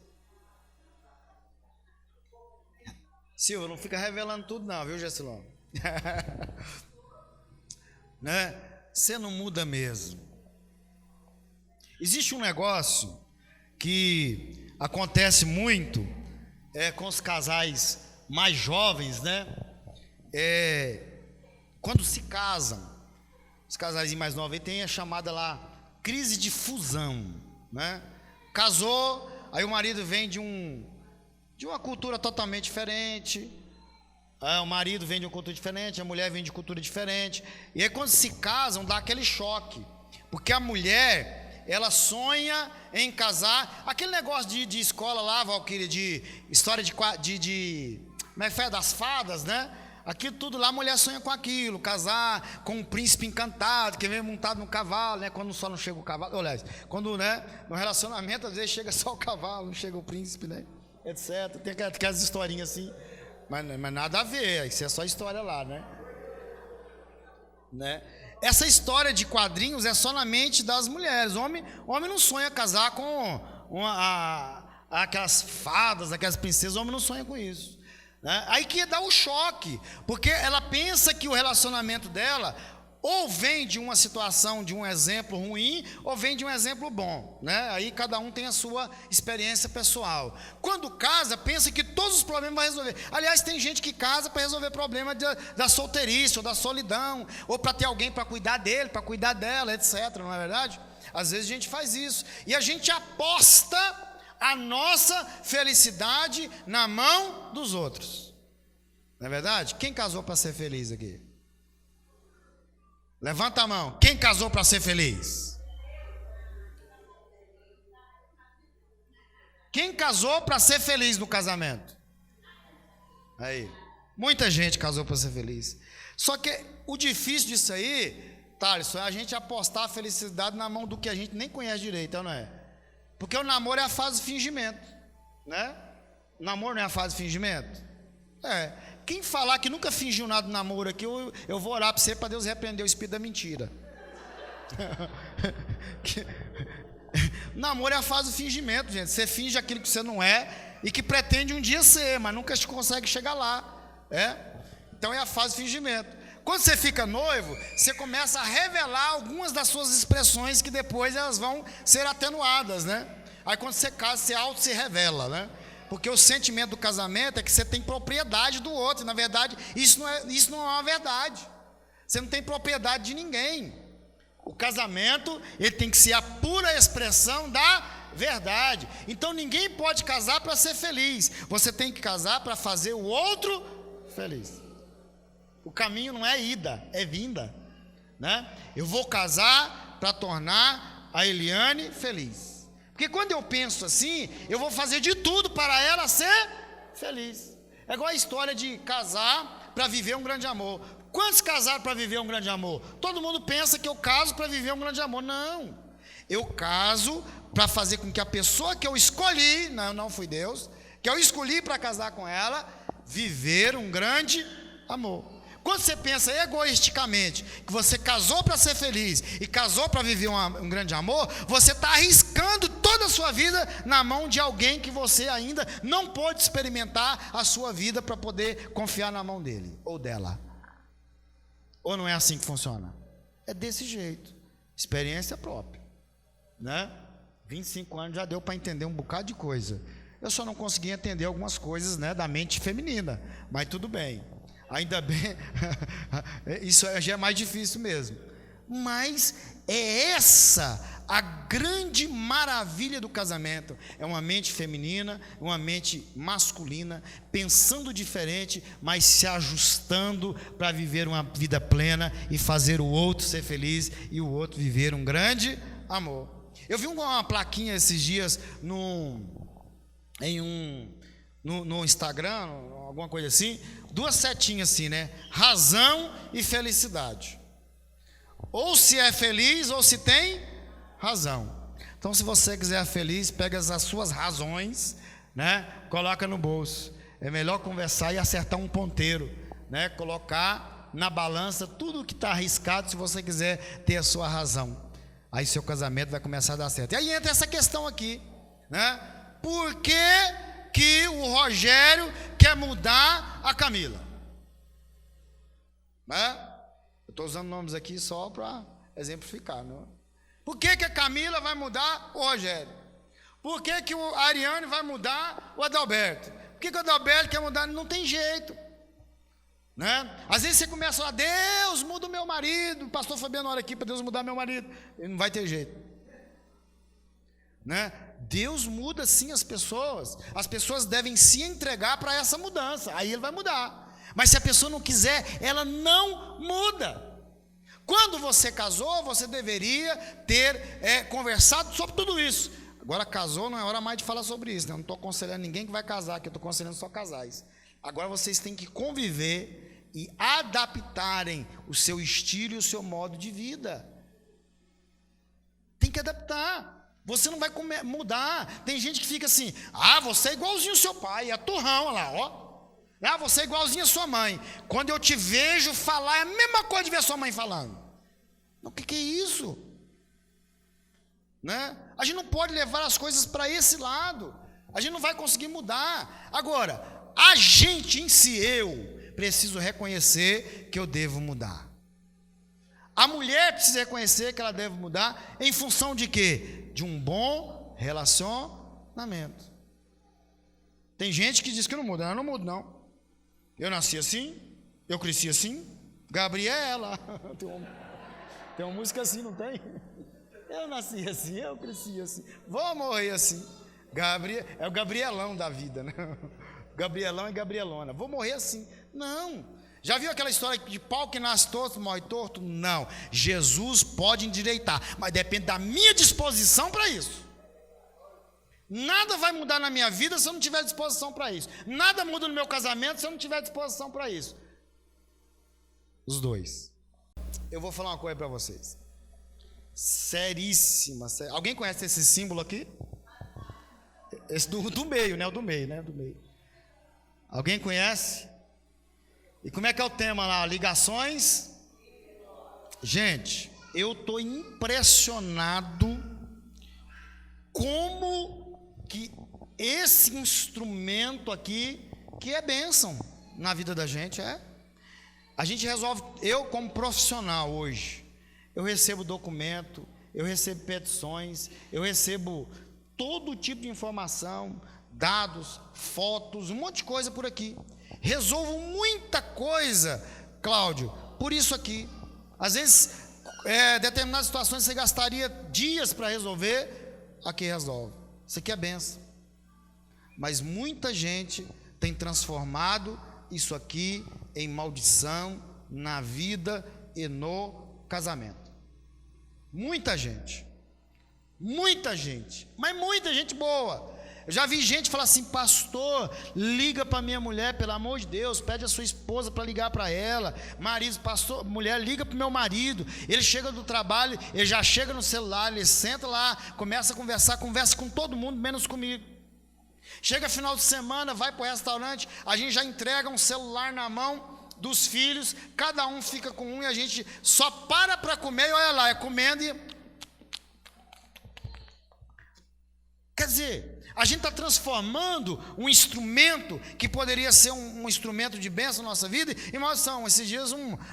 Silvio, não fica revelando tudo não, viu, Gessilão? Né? Você não muda mesmo. Existe um negócio que acontece muito com os casais mais jovens, né? Quando se casam, os casais mais novos tem a chamada lá crise de fusão, né? Casou, aí o marido vem de uma cultura totalmente diferente, o marido vem de uma cultura diferente, a mulher vem de cultura diferente, e aí quando se casam dá aquele choque, porque a mulher, ela sonha em casar, aquele negócio de escola lá, Valquíria, de história de como é que foi, das fadas, né? Aquilo tudo lá, a mulher sonha com aquilo, casar com um príncipe encantado, que vem montado no cavalo, né? Quando só não chega o cavalo, aliás, quando, né, no relacionamento às vezes chega só o cavalo, não chega o príncipe, né? Etc. Tem aquelas historinhas assim, mas nada a ver, isso é só história lá, né? Essa história de quadrinhos é só na mente das mulheres. Homem não sonha casar com aquelas fadas, aquelas princesas, o homem não sonha com isso. Aí que dá o choque, porque ela pensa que o relacionamento dela ou vem de uma situação, de um exemplo ruim, ou vem de um exemplo bom, né? Aí cada um tem a sua experiência pessoal. Quando casa, pensa que todos os problemas vai resolver. Aliás, tem gente que casa para resolver problema da solteirice, ou da solidão, ou para ter alguém para cuidar dele, para cuidar dela, etc. Não é verdade? Às vezes a gente faz isso, e a gente aposta a nossa felicidade na mão dos outros. Não é verdade? Quem casou para ser feliz aqui? Levanta a mão. Quem casou para ser feliz? Quem casou para ser feliz no casamento? Aí, muita gente casou para ser feliz. Só que o difícil disso aí, Thales, é a gente apostar a felicidade na mão do que a gente nem conhece direito, não é? Porque o namoro é a fase de fingimento, né? O namoro não é a fase de fingimento? Quem falar que nunca fingiu nada no namoro aqui, eu vou orar para você, para Deus repreender o espírito da mentira. Namoro é a fase do fingimento, gente. Você finge aquilo que você não é e que pretende um dia ser, mas nunca consegue chegar lá. Então é a fase do fingimento. Quando você fica noivo, você começa a revelar algumas das suas expressões que depois elas vão ser atenuadas, né? Aí quando você casa, você auto se revela, né? Porque o sentimento do casamento é que você tem propriedade do outro. Na verdade, isso não é uma verdade. Você não tem propriedade de ninguém. O casamento, ele tem que ser a pura expressão da verdade. Então ninguém pode casar para ser feliz. Você tem que casar para fazer o outro feliz. O caminho não é ida, é vinda, né? Eu vou casar para tornar a Eliane feliz. Porque quando eu penso assim, eu vou fazer de tudo para ela ser feliz. É igual a história de casar para viver um grande amor. Quantos casaram para viver um grande amor? Todo mundo pensa que eu caso para viver um grande amor. Não. Eu caso para fazer com que a pessoa que eu escolhi, não fui Deus, que eu escolhi para casar com ela, viver um grande amor. Quando você pensa egoisticamente que você casou para ser feliz e casou para viver um grande amor, você está arriscando toda a sua vida na mão de alguém que você ainda não pôde experimentar a sua vida para poder confiar na mão dele ou dela. Ou não é assim que funciona? É desse jeito, experiência própria, né? 25 anos já deu para entender um bocado de coisa. Eu só não consegui entender algumas coisas, né, da mente feminina, mas tudo bem. Ainda bem, isso já é mais difícil mesmo. Mas é essa a grande maravilha do casamento. É uma mente feminina, uma mente masculina, pensando diferente, mas se ajustando para viver uma vida plena e fazer o outro ser feliz e o outro viver um grande amor. Eu vi uma plaquinha esses dias no Instagram, alguma coisa assim, 2 setinhas assim, né? Razão e felicidade. Ou se é feliz ou se tem razão. Então, se você quiser feliz, pega as suas razões, né? Coloca no bolso. É melhor conversar e acertar um ponteiro, né? Colocar na balança tudo que está arriscado, se você quiser ter a sua razão. Aí seu casamento vai começar a dar certo. E aí entra essa questão aqui, né? Por que o Rogério quer mudar a Camila? Né? Eu estou usando nomes aqui só para exemplificar, não é? Por que a Camila vai mudar o Rogério? Por que a Ariane vai mudar o Adalberto? Por que o Adalberto quer mudar? Não tem jeito, né? Às vezes você começa a falar, Deus, muda o meu marido. O pastor Fabiano ora aqui para Deus mudar meu marido. Ele não vai ter jeito, né? Deus muda sim as pessoas devem se entregar para essa mudança, aí ele vai mudar. Mas se a pessoa não quiser, ela não muda. Quando você casou, você deveria ter conversado sobre tudo isso. Agora casou, não é hora mais de falar sobre isso, né? Eu não estou aconselhando ninguém que vai casar aqui, eu estou aconselhando só casais. Agora vocês têm que conviver e adaptarem o seu estilo e o seu modo de vida. Tem que adaptar. Você não vai mudar. Tem gente que fica assim, você é igualzinho ao seu pai, é turrão, olha lá, ó. Você é igualzinho à sua mãe. Quando eu te vejo falar, é a mesma coisa de ver a sua mãe falando. O que é isso? Né? A gente não pode levar as coisas para esse lado. A gente não vai conseguir mudar. Agora, a gente em si, eu preciso reconhecer que eu devo mudar. A mulher precisa reconhecer que ela deve mudar em função de quê? De um bom relacionamento. Tem gente que diz que não muda. Eu não mudo, não. Eu nasci assim, eu cresci assim. Gabriela. Tem uma música assim, não tem? Eu nasci assim, eu cresci assim. Vou morrer assim. É o Gabrielão da vida, né? Gabrielão e Gabrielona. Vou morrer assim. Não. Já viu aquela história de pau que nasce torto, morre torto? Não. Jesus pode endireitar, mas depende da minha disposição para isso. Nada vai mudar na minha vida se eu não tiver disposição para isso. Nada muda no meu casamento se eu não tiver disposição para isso. Os dois. Eu vou falar uma coisa para vocês. Seríssima. Alguém conhece esse símbolo aqui? Esse do meio, né? O do meio, né? Do meio. Alguém conhece? E como é que é o tema lá? Ligações? Gente, eu estou impressionado como que esse instrumento aqui, que é bênção na vida da gente, a gente resolve, eu como profissional hoje, eu recebo documento, eu recebo petições, eu recebo todo tipo de informação, dados, fotos, um monte de coisa por aqui. Resolvo muita coisa, Cláudio, por isso aqui. Às vezes, determinadas situações você gastaria dias para resolver, aqui resolve. Isso aqui é benção. Mas muita gente tem transformado isso aqui em maldição na vida e no casamento. Muita gente, mas muita gente boa. Eu já vi gente falar assim: pastor, liga para minha mulher, pelo amor de Deus, pede a sua esposa para ligar para ela. Marido, pastor, mulher, liga para o meu marido. Ele chega do trabalho, ele já chega no celular, ele senta lá, começa a conversar, conversa com todo mundo, menos comigo. Chega final de semana, vai para o restaurante, a gente já entrega um celular na mão dos filhos, cada um fica com um e a gente só para comer e olha lá, é comendo e... Quer dizer, a gente está transformando um instrumento que poderia ser um instrumento de bênção na nossa vida em maldição. Esses dias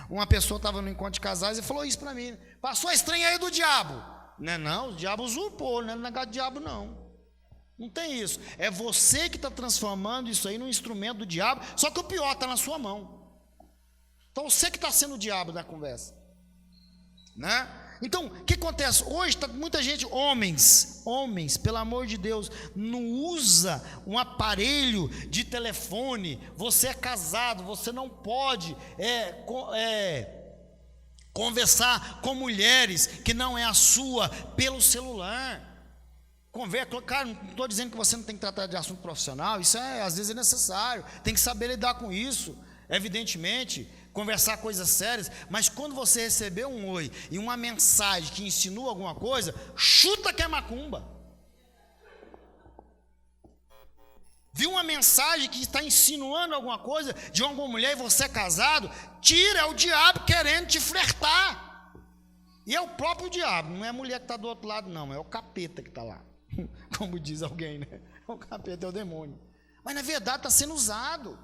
uma pessoa estava no encontro de casais e falou isso para mim: passou a estranha aí do diabo. Não, o diabo usurpou, não é negócio de diabo não. Não tem isso. É você que está transformando isso aí num instrumento do diabo, só que o pior está na sua mão. Então você que está sendo o diabo da conversa, né? Então, o que acontece? Hoje está muita gente, homens, pelo amor de Deus, não usa um aparelho de telefone. Você é casado, você não pode conversar com mulheres que não é a sua pelo celular. Cara, não estou dizendo que você não tem que tratar de assunto profissional, isso às vezes é necessário, tem que saber lidar com isso, evidentemente, conversar coisas sérias, mas quando você receber um oi e uma mensagem que insinua alguma coisa, chuta que é macumba. Viu uma mensagem que está insinuando alguma coisa de alguma mulher e você é casado, tira, é o diabo querendo te flertar. E é o próprio diabo, não é a mulher que está do outro lado não, é o capeta que está lá. Como diz alguém, né? O capeta é o demônio. Mas na verdade está sendo usado.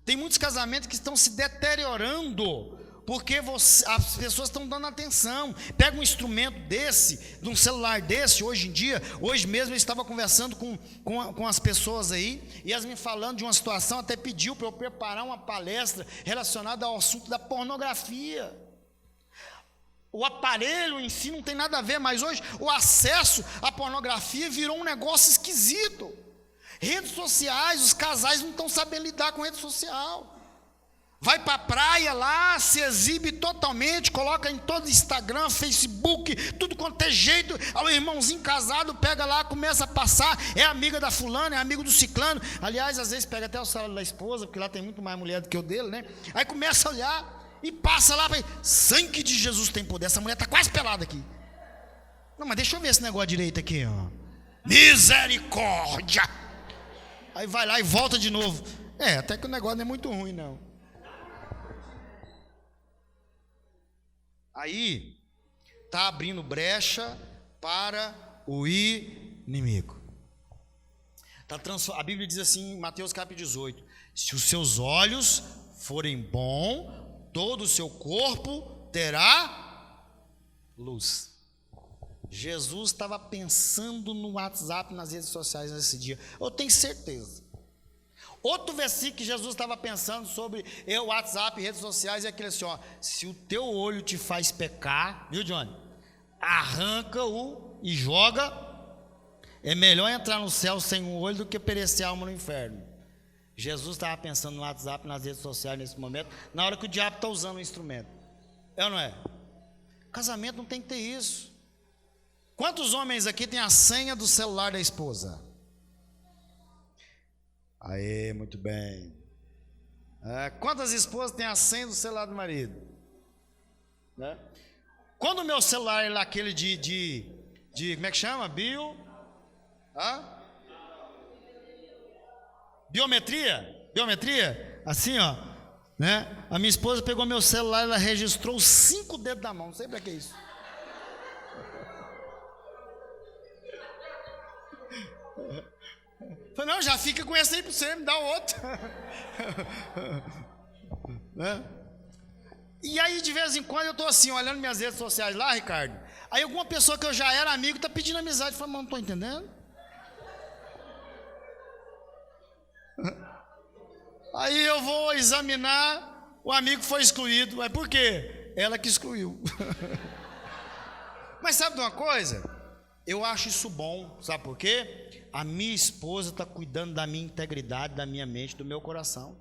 Tem muitos casamentos que estão se deteriorando porque as pessoas estão dando atenção. Pega um instrumento desse, de um celular desse, hoje em dia, hoje mesmo eu estava conversando com as pessoas aí, e elas me falando de uma situação, até pediu para eu preparar uma palestra relacionada ao assunto da pornografia. O aparelho em si não tem nada a ver, mas hoje o acesso à pornografia virou um negócio esquisito. Redes sociais, os casais não estão sabendo lidar com rede social. Vai para a praia lá, se exibe totalmente, coloca em todo Instagram, Facebook, tudo quanto é jeito. O irmãozinho casado pega lá, começa a passar, é amiga da fulana, é amigo do ciclano. Aliás, às vezes pega até o salário da esposa, porque lá tem muito mais mulher do que o dele, né? Aí começa a olhar e passa lá, vai, sangue de Jesus tem poder. Essa mulher está quase pelada aqui. Não, mas deixa eu ver esse negócio direito aqui, ó. Misericórdia! Aí vai lá e volta de novo. Até que o negócio não é muito ruim, não. Aí, está abrindo brecha para o inimigo. A Bíblia diz assim, em Mateus capítulo 18: se os seus olhos forem bons, todo o seu corpo terá luz. Jesus estava pensando no WhatsApp, nas redes sociais nesse dia, eu tenho certeza. Outro versículo que Jesus estava pensando sobre o WhatsApp e redes sociais é aquele assim, ó: se o teu olho te faz pecar, viu, Johnny? Arranca-o e joga. É melhor entrar no céu sem um olho do que perecer a alma no inferno. Jesus estava pensando no WhatsApp, nas redes sociais nesse momento, na hora que o diabo está usando o instrumento. É ou não é? Casamento não tem que ter isso. Quantos homens aqui têm a senha do celular da esposa? Aê, muito bem. Quantas esposas têm a senha do celular do marido? Né? Quando o meu celular é aquele de como é que chama? Biometria? Assim, ó, né? A minha esposa pegou meu celular, ela registrou os 5 dedos da mão, não sei para que isso. Falei, não, já fica com esse aí para você, me dá outro. Né? E aí, de vez em quando, eu estou assim, olhando minhas redes sociais lá, Ricardo. Aí, alguma pessoa que eu já era amigo está pedindo amizade. Eu falo, mas não estou entendendo. Aí eu vou examinar, o amigo foi excluído. Mas por quê? Ela que excluiu. Mas sabe de uma coisa? Eu acho isso bom, sabe por quê? A minha esposa está cuidando da minha integridade, da minha mente, do meu coração.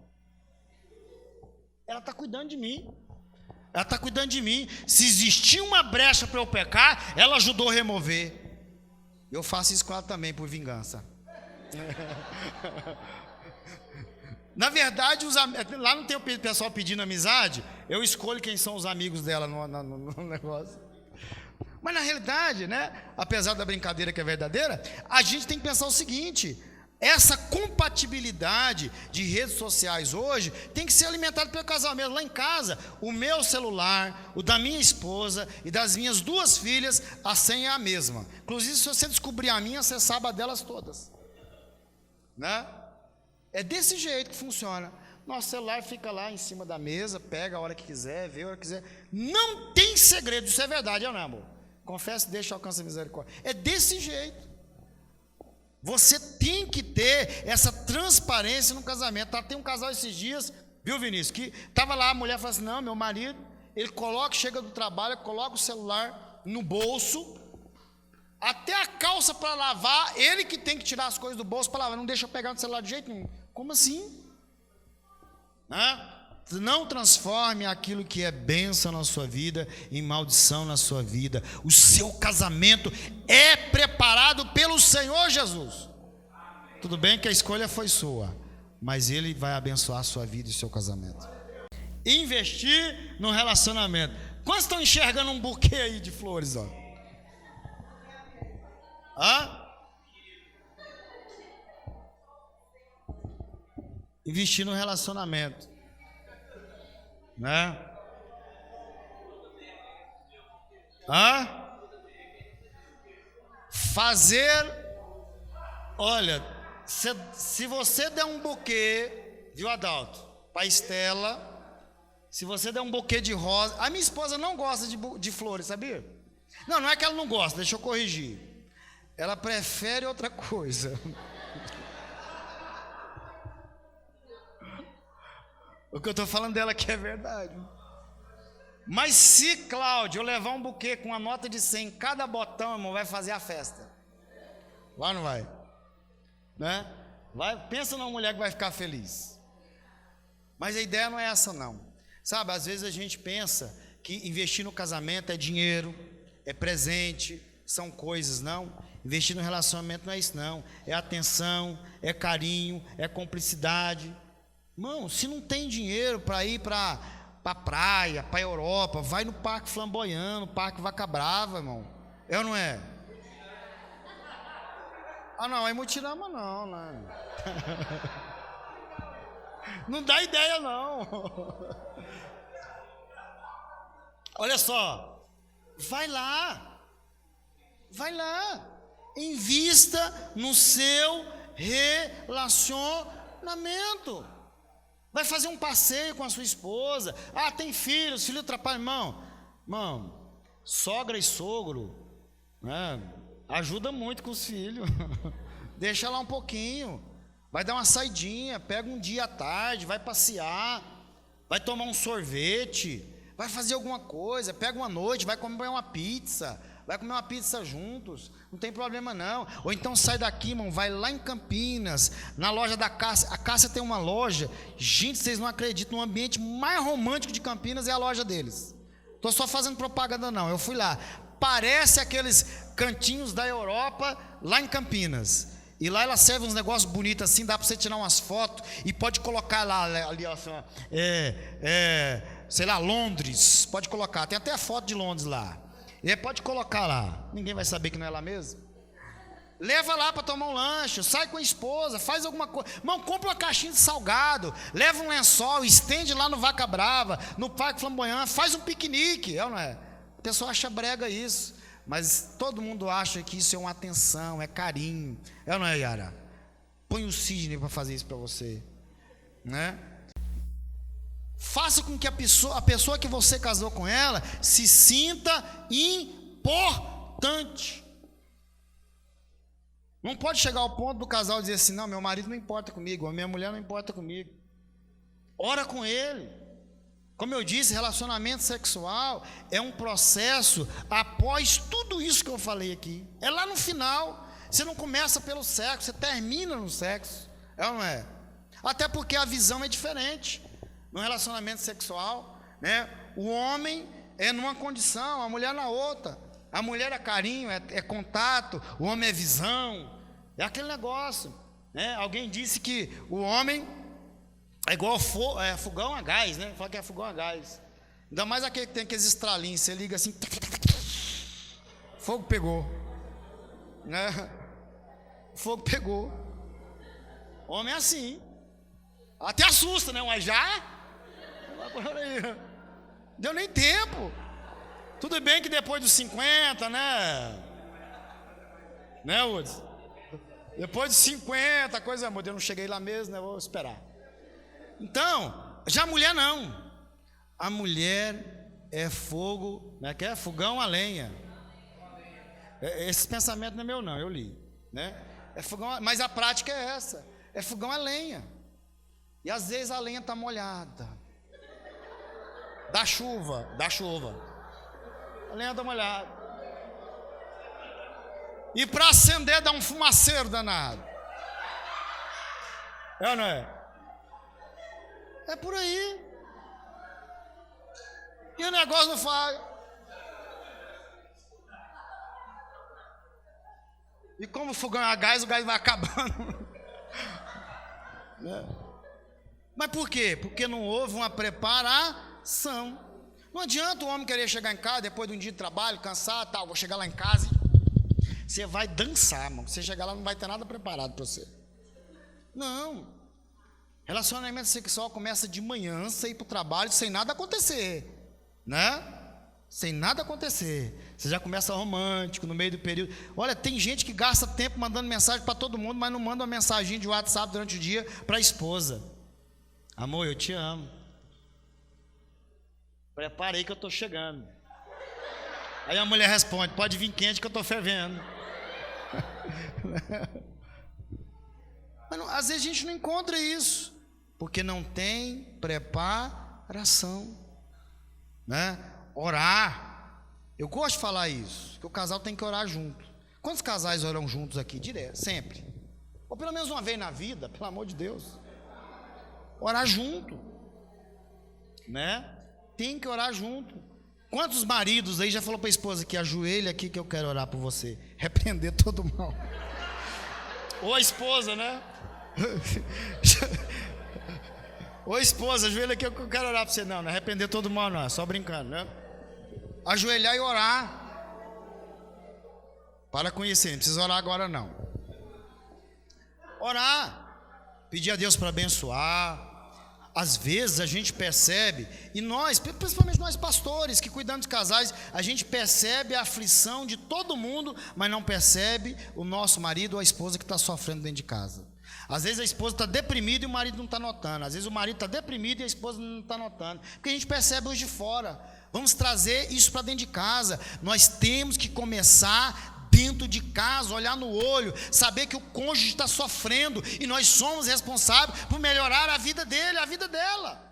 Ela está cuidando de mim. Ela está cuidando de mim. Se existir uma brecha para eu pecar, ela ajudou a remover. Eu faço isso com ela também, por vingança. Na verdade, lá não tem o pessoal pedindo amizade, eu escolho quem são os amigos dela no negócio. Mas na realidade, né, apesar da brincadeira que é verdadeira, a gente tem que pensar o seguinte: essa compatibilidade de redes sociais hoje tem que ser alimentada pelo casal mesmo. Lá em casa, o meu celular, o da minha esposa e das minhas 2 filhas, a senha é a mesma. Inclusive, se você descobrir a minha, você sabe a delas todas, né? É desse jeito que funciona. Nosso celular fica lá em cima da mesa, pega a hora que quiser, vê a hora que quiser. Não tem segredo, isso é verdade, não é, amor? Confesso, deixa alcançar a misericórdia. É desse jeito. Você tem que ter essa transparência no casamento. Tá? Tem um casal esses dias, viu, Vinícius, que estava lá, a mulher falou assim: não, meu marido, ele chega do trabalho, coloca o celular no bolso, até a calça para lavar, ele que tem que tirar as coisas do bolso para lavar, não deixa eu pegar no celular de jeito nenhum. Como assim? Não transforme aquilo que é bênção na sua vida em maldição na sua vida. O seu casamento é preparado pelo Senhor Jesus. Tudo bem que a escolha foi sua, mas Ele vai abençoar a sua vida e o seu casamento. Investir no relacionamento. Quantos estão enxergando um buquê aí de flores, ó? Investir no relacionamento, né? Fazer, olha, se você der um buquê, viu, Adalto, para Estela, se você der um buquê de rosa, a minha esposa não gosta de flores, sabia? Não é que ela não gosta, deixa eu corrigir, ela prefere outra coisa. O que eu estou falando dela aqui é verdade. Mas se, Cláudio, eu levar um buquê com uma nota de 100 em cada botão, irmão, vai fazer a festa. Vai ou não vai? Né? Pensa numa mulher que vai ficar feliz. Mas a ideia não é essa, não. Sabe, às vezes a gente pensa que investir no casamento é dinheiro, é presente, são coisas, não. Investir no relacionamento não é isso, não. É atenção, é carinho, é cumplicidade. Irmão, se não tem dinheiro para ir para a praia, para a Europa, vai no Parque Flamboyant, no Parque Vaca Brava, irmão. É ou não é? Não, é Mutirama não, né? Não dá ideia não. Olha só, vai lá, invista no seu relacionamento. Vai fazer um passeio com a sua esposa. Tem filhos atrapalham. Irmão, sogra e sogro, né, ajuda muito com os filhos. Deixa lá um pouquinho. Vai dar uma saidinha, pega um dia à tarde, vai passear, vai tomar um sorvete, vai fazer alguma coisa, pega uma noite, vai comer uma pizza, vai comer uma pizza juntos, não tem problema não. Ou então sai daqui, irmão, vai lá em Campinas, na loja da Cássia. A Cássia tem uma loja, gente, vocês não acreditam, o ambiente mais romântico de Campinas é a loja deles. Estou só fazendo propaganda não, eu fui lá. Parece aqueles cantinhos da Europa lá em Campinas. E lá ela serve uns negócios bonitos assim, dá para você tirar umas fotos e pode colocar lá, ali, ó, sei lá, Londres, pode colocar, tem até a foto de Londres lá. Pode colocar lá, ninguém vai saber que não é lá mesmo. Leva lá para tomar um lanche, sai com a esposa, faz alguma coisa. Irmão, compra uma caixinha de salgado, leva um lençol, estende lá no Vaca Brava, no Parque Flamboyant, faz um piquenique, é ou não é? A pessoa acha brega isso, mas todo mundo acha que isso é uma atenção, é carinho, é ou não é, Yara? Põe o Sidney para fazer isso para você, né? Faça com que a pessoa que você casou com ela se sinta importante. Não pode chegar ao ponto do casal dizer assim: não, meu marido não importa comigo, a minha mulher não importa comigo. Ora com ele. Como eu disse, relacionamento sexual é um processo após tudo isso que eu falei aqui. É lá no final. Você não começa pelo sexo, você termina no sexo. É ou não é? Até porque a visão é diferente. No relacionamento sexual, né? O homem é numa condição, a mulher na outra. A mulher é carinho, é contato, o homem é visão, é aquele negócio, né? Alguém disse que o homem é igual fogão a gás, né? Fala que é fogão a gás. Ainda mais aquele que tem aqueles estralinhos, você liga assim, fogo pegou, né? Fogo pegou. Homem é assim, até assusta, né? Mas já deu nem tempo. Tudo bem que depois dos 50, né, Woods? Depois dos 50, a coisa muda. Eu não cheguei lá mesmo, né? Vou esperar. Então, já a mulher não. A mulher é fogo, né? Que é fogão a lenha. Esse pensamento não é meu, não, eu li, né? É fogão, mas a prática é essa. É fogão a lenha. E às vezes a lenha está molhada. Da chuva. A lenha está molhada. E para acender dá um fumaceiro danado. É ou não é? É por aí. E o negócio não faz. E como o fogão é a gás, o gás vai acabando. Mas por quê? Porque não houve uma preparação. Não adianta o homem querer chegar em casa depois de um dia de trabalho, cansado, tal, vou chegar lá em casa. Você vai dançar, irmão. Você chegar lá não vai ter nada preparado para você. Não. Relacionamento sexual começa de manhã, você ir para o trabalho sem nada acontecer, né? Sem nada acontecer. Você já começa romântico no meio do período. Olha, tem gente que gasta tempo mandando mensagem para todo mundo, mas não manda uma mensagem de WhatsApp durante o dia para a esposa. Amor, eu te amo. Prepara aí que eu estou chegando. Aí a mulher responde, pode vir quente que eu estou fervendo. Mas não, às vezes a gente não encontra isso, porque não tem preparação, né? Orar. Eu gosto de falar isso, que o casal tem que orar junto. Quantos casais oram juntos aqui? Direto, sempre. Ou pelo menos uma vez na vida, pelo amor de Deus. Orar junto, né? Tem que orar junto. Quantos maridos aí já falou para a esposa que ajoelha aqui que eu quero orar por você, repreender todo o mal? Ou a esposa, né? Ô esposa, ajoelha aqui que eu quero orar para você. Não, não é arrepender todo o mal, não, é só brincando, né? Ajoelhar e orar. Para conhecer, não precisa orar agora não. Orar, pedir a Deus para abençoar. Às vezes a gente percebe, e nós, principalmente nós pastores que cuidamos de casais, a gente percebe a aflição de todo mundo, mas não percebe o nosso marido ou a esposa que está sofrendo dentro de casa. Às vezes a esposa está deprimida e o marido não está notando. Às vezes o marido está deprimido e a esposa não está notando. Porque a gente percebe os de fora. Vamos trazer isso para dentro de casa. Nós temos que começar dentro de casa, olhar no olho, saber que o cônjuge está sofrendo e nós somos responsáveis por melhorar a vida dele, a vida dela.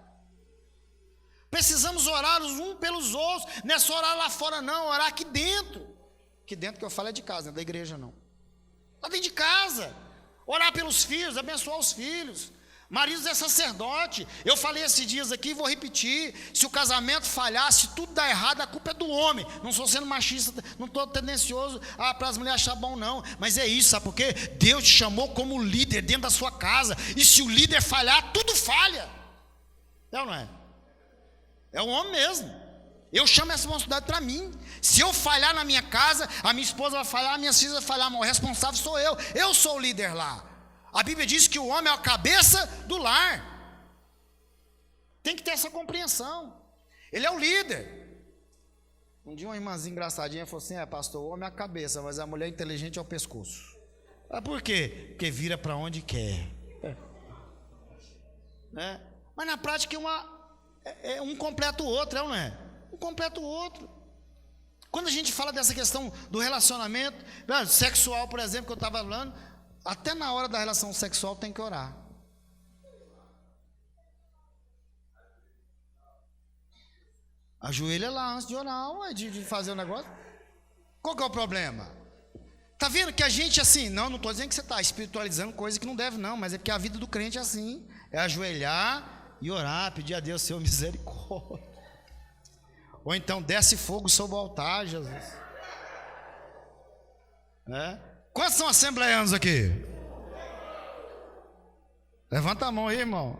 Precisamos orar uns pelos outros. Não é só orar lá fora não, orar aqui dentro. Aqui dentro que eu falo é de casa, não é da igreja não. Lá dentro de casa. Orar pelos filhos, abençoar os filhos. Maridos é sacerdote. Eu falei esses dias aqui e vou repetir. Se o casamento falhar, se tudo dá errado, a culpa é do homem. Não estou sendo machista, não estou tendencioso para as mulheres achar bom não. Mas é isso, sabe por quê? Deus te chamou como líder dentro da sua casa. E se o líder falhar, tudo falha. É ou não é? É o homem mesmo. Eu chamo essa responsabilidade para mim. Se eu falhar na minha casa, a minha esposa vai falhar, a minha filha vai falhar, mas o responsável sou eu. Eu sou o líder lá. A Bíblia diz que o homem é a cabeça do lar. Tem que ter essa compreensão. Ele é o líder. Um dia uma irmãzinha engraçadinha falou assim, pastor, o homem é a cabeça, mas a mulher inteligente é o pescoço. Por quê? Porque vira para onde quer. Né? Mas na prática um completa o outro, não é? Um completa o outro. Quando a gente fala dessa questão do relacionamento sexual, por exemplo, que eu estava falando, até na hora da relação sexual tem que orar. Ajoelha lá antes de orar, de fazer o negócio. Qual que é o problema? Está vendo que a gente assim, não estou dizendo que você está espiritualizando coisa que não deve não, mas é porque a vida do crente é assim, é ajoelhar e orar, pedir a Deus seu misericórdia. Ou então desce fogo sobre o altar, Jesus. né? Quantos são assembleianos aqui? Levanta a mão aí, irmão.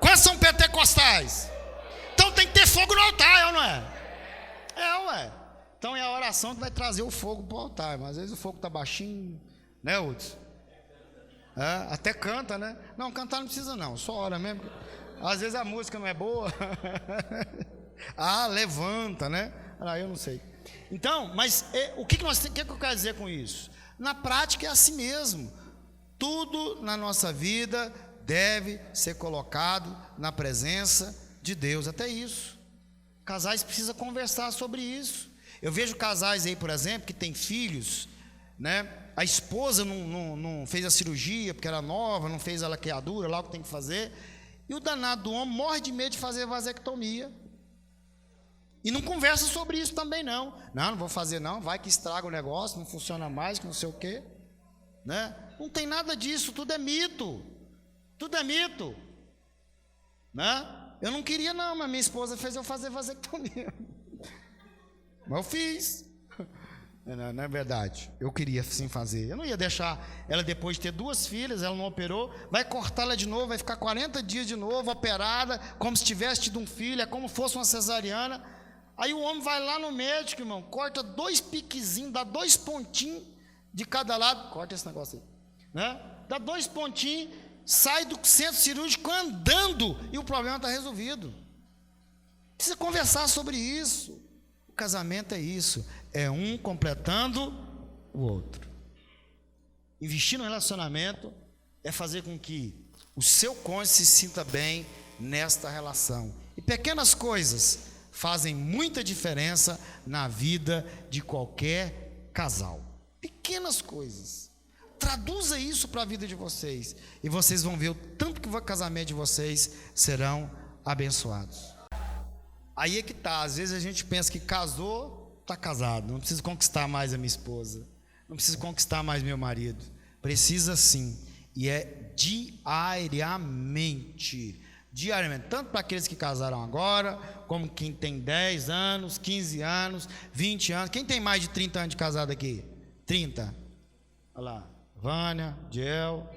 Quantos são pentecostais? Então tem que ter fogo no altar, é ou não é? Ué. Então é a oração que vai trazer o fogo para o altar. Mas às vezes o fogo está baixinho, né, Hudson? Até canta, né? Não, cantar não precisa não, só ora mesmo. Às vezes a música não é boa. Levanta, né? Eu não sei. Então, mas o que eu quero dizer com isso? Na prática é assim mesmo. Tudo na nossa vida deve ser colocado na presença de Deus. Até isso. Casais precisam conversar sobre isso. Eu vejo casais aí, por exemplo, que têm filhos, né? A esposa não fez a cirurgia porque era nova, não fez a laqueadura, lá o que tem que fazer. E o danado do homem morre de medo de fazer vasectomia. E não conversa sobre isso também não. Não vou fazer não, vai que estraga o negócio, não funciona mais, que não sei o quê. Né? Não tem nada disso, tudo é mito. Tudo é mito. Né? Eu não queria não, mas minha esposa fez eu fazer vasectomia. Mas eu fiz. Não é verdade, eu queria sim fazer. Eu não ia deixar ela, depois de ter 2 filhas, ela não operou, vai cortá-la de novo, vai ficar 40 dias de novo operada, como se tivesse tido um filho, é como se fosse uma cesariana. Aí o homem vai lá no médico, irmão, corta 2 piquezinhos, dá 2 pontinhos de cada lado, corta esse negócio aí, né? Dá 2 pontinhos, sai do centro cirúrgico andando e o problema está resolvido. Precisa conversar sobre isso. O casamento é isso, é um completando o outro. Investir no relacionamento é fazer com que o seu cônjuge se sinta bem nesta relação. E pequenas coisas fazem muita diferença na vida de qualquer casal. Pequenas coisas. Traduza isso para a vida de vocês e vocês vão ver o tanto que o casamento de vocês serão abençoados. Aí é que tá, às vezes a gente pensa que casou, está casado, não preciso conquistar mais a minha esposa, não preciso conquistar mais meu marido. Precisa sim, e é diariamente, tanto para aqueles que casaram agora, como quem tem 10 anos, 15 anos, 20 anos. Quem tem mais de 30 anos de casado aqui? 30. Olha lá, Vânia, Diel,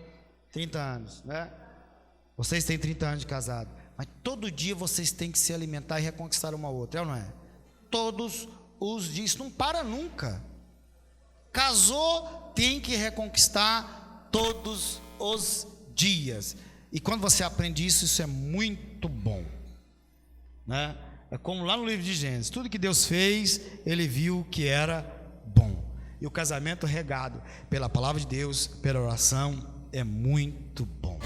30 anos, né? Vocês têm 30 anos de casado. Mas todo dia vocês têm que se alimentar e reconquistar uma outra, é ou não é? Todos os dias, isso não para nunca. Casou, tem que reconquistar todos os dias. E quando você aprende isso, isso é muito bom, né? É como lá no livro de Gênesis, tudo que Deus fez, Ele viu que era bom. E o casamento regado pela palavra de Deus, pela oração, é muito bom.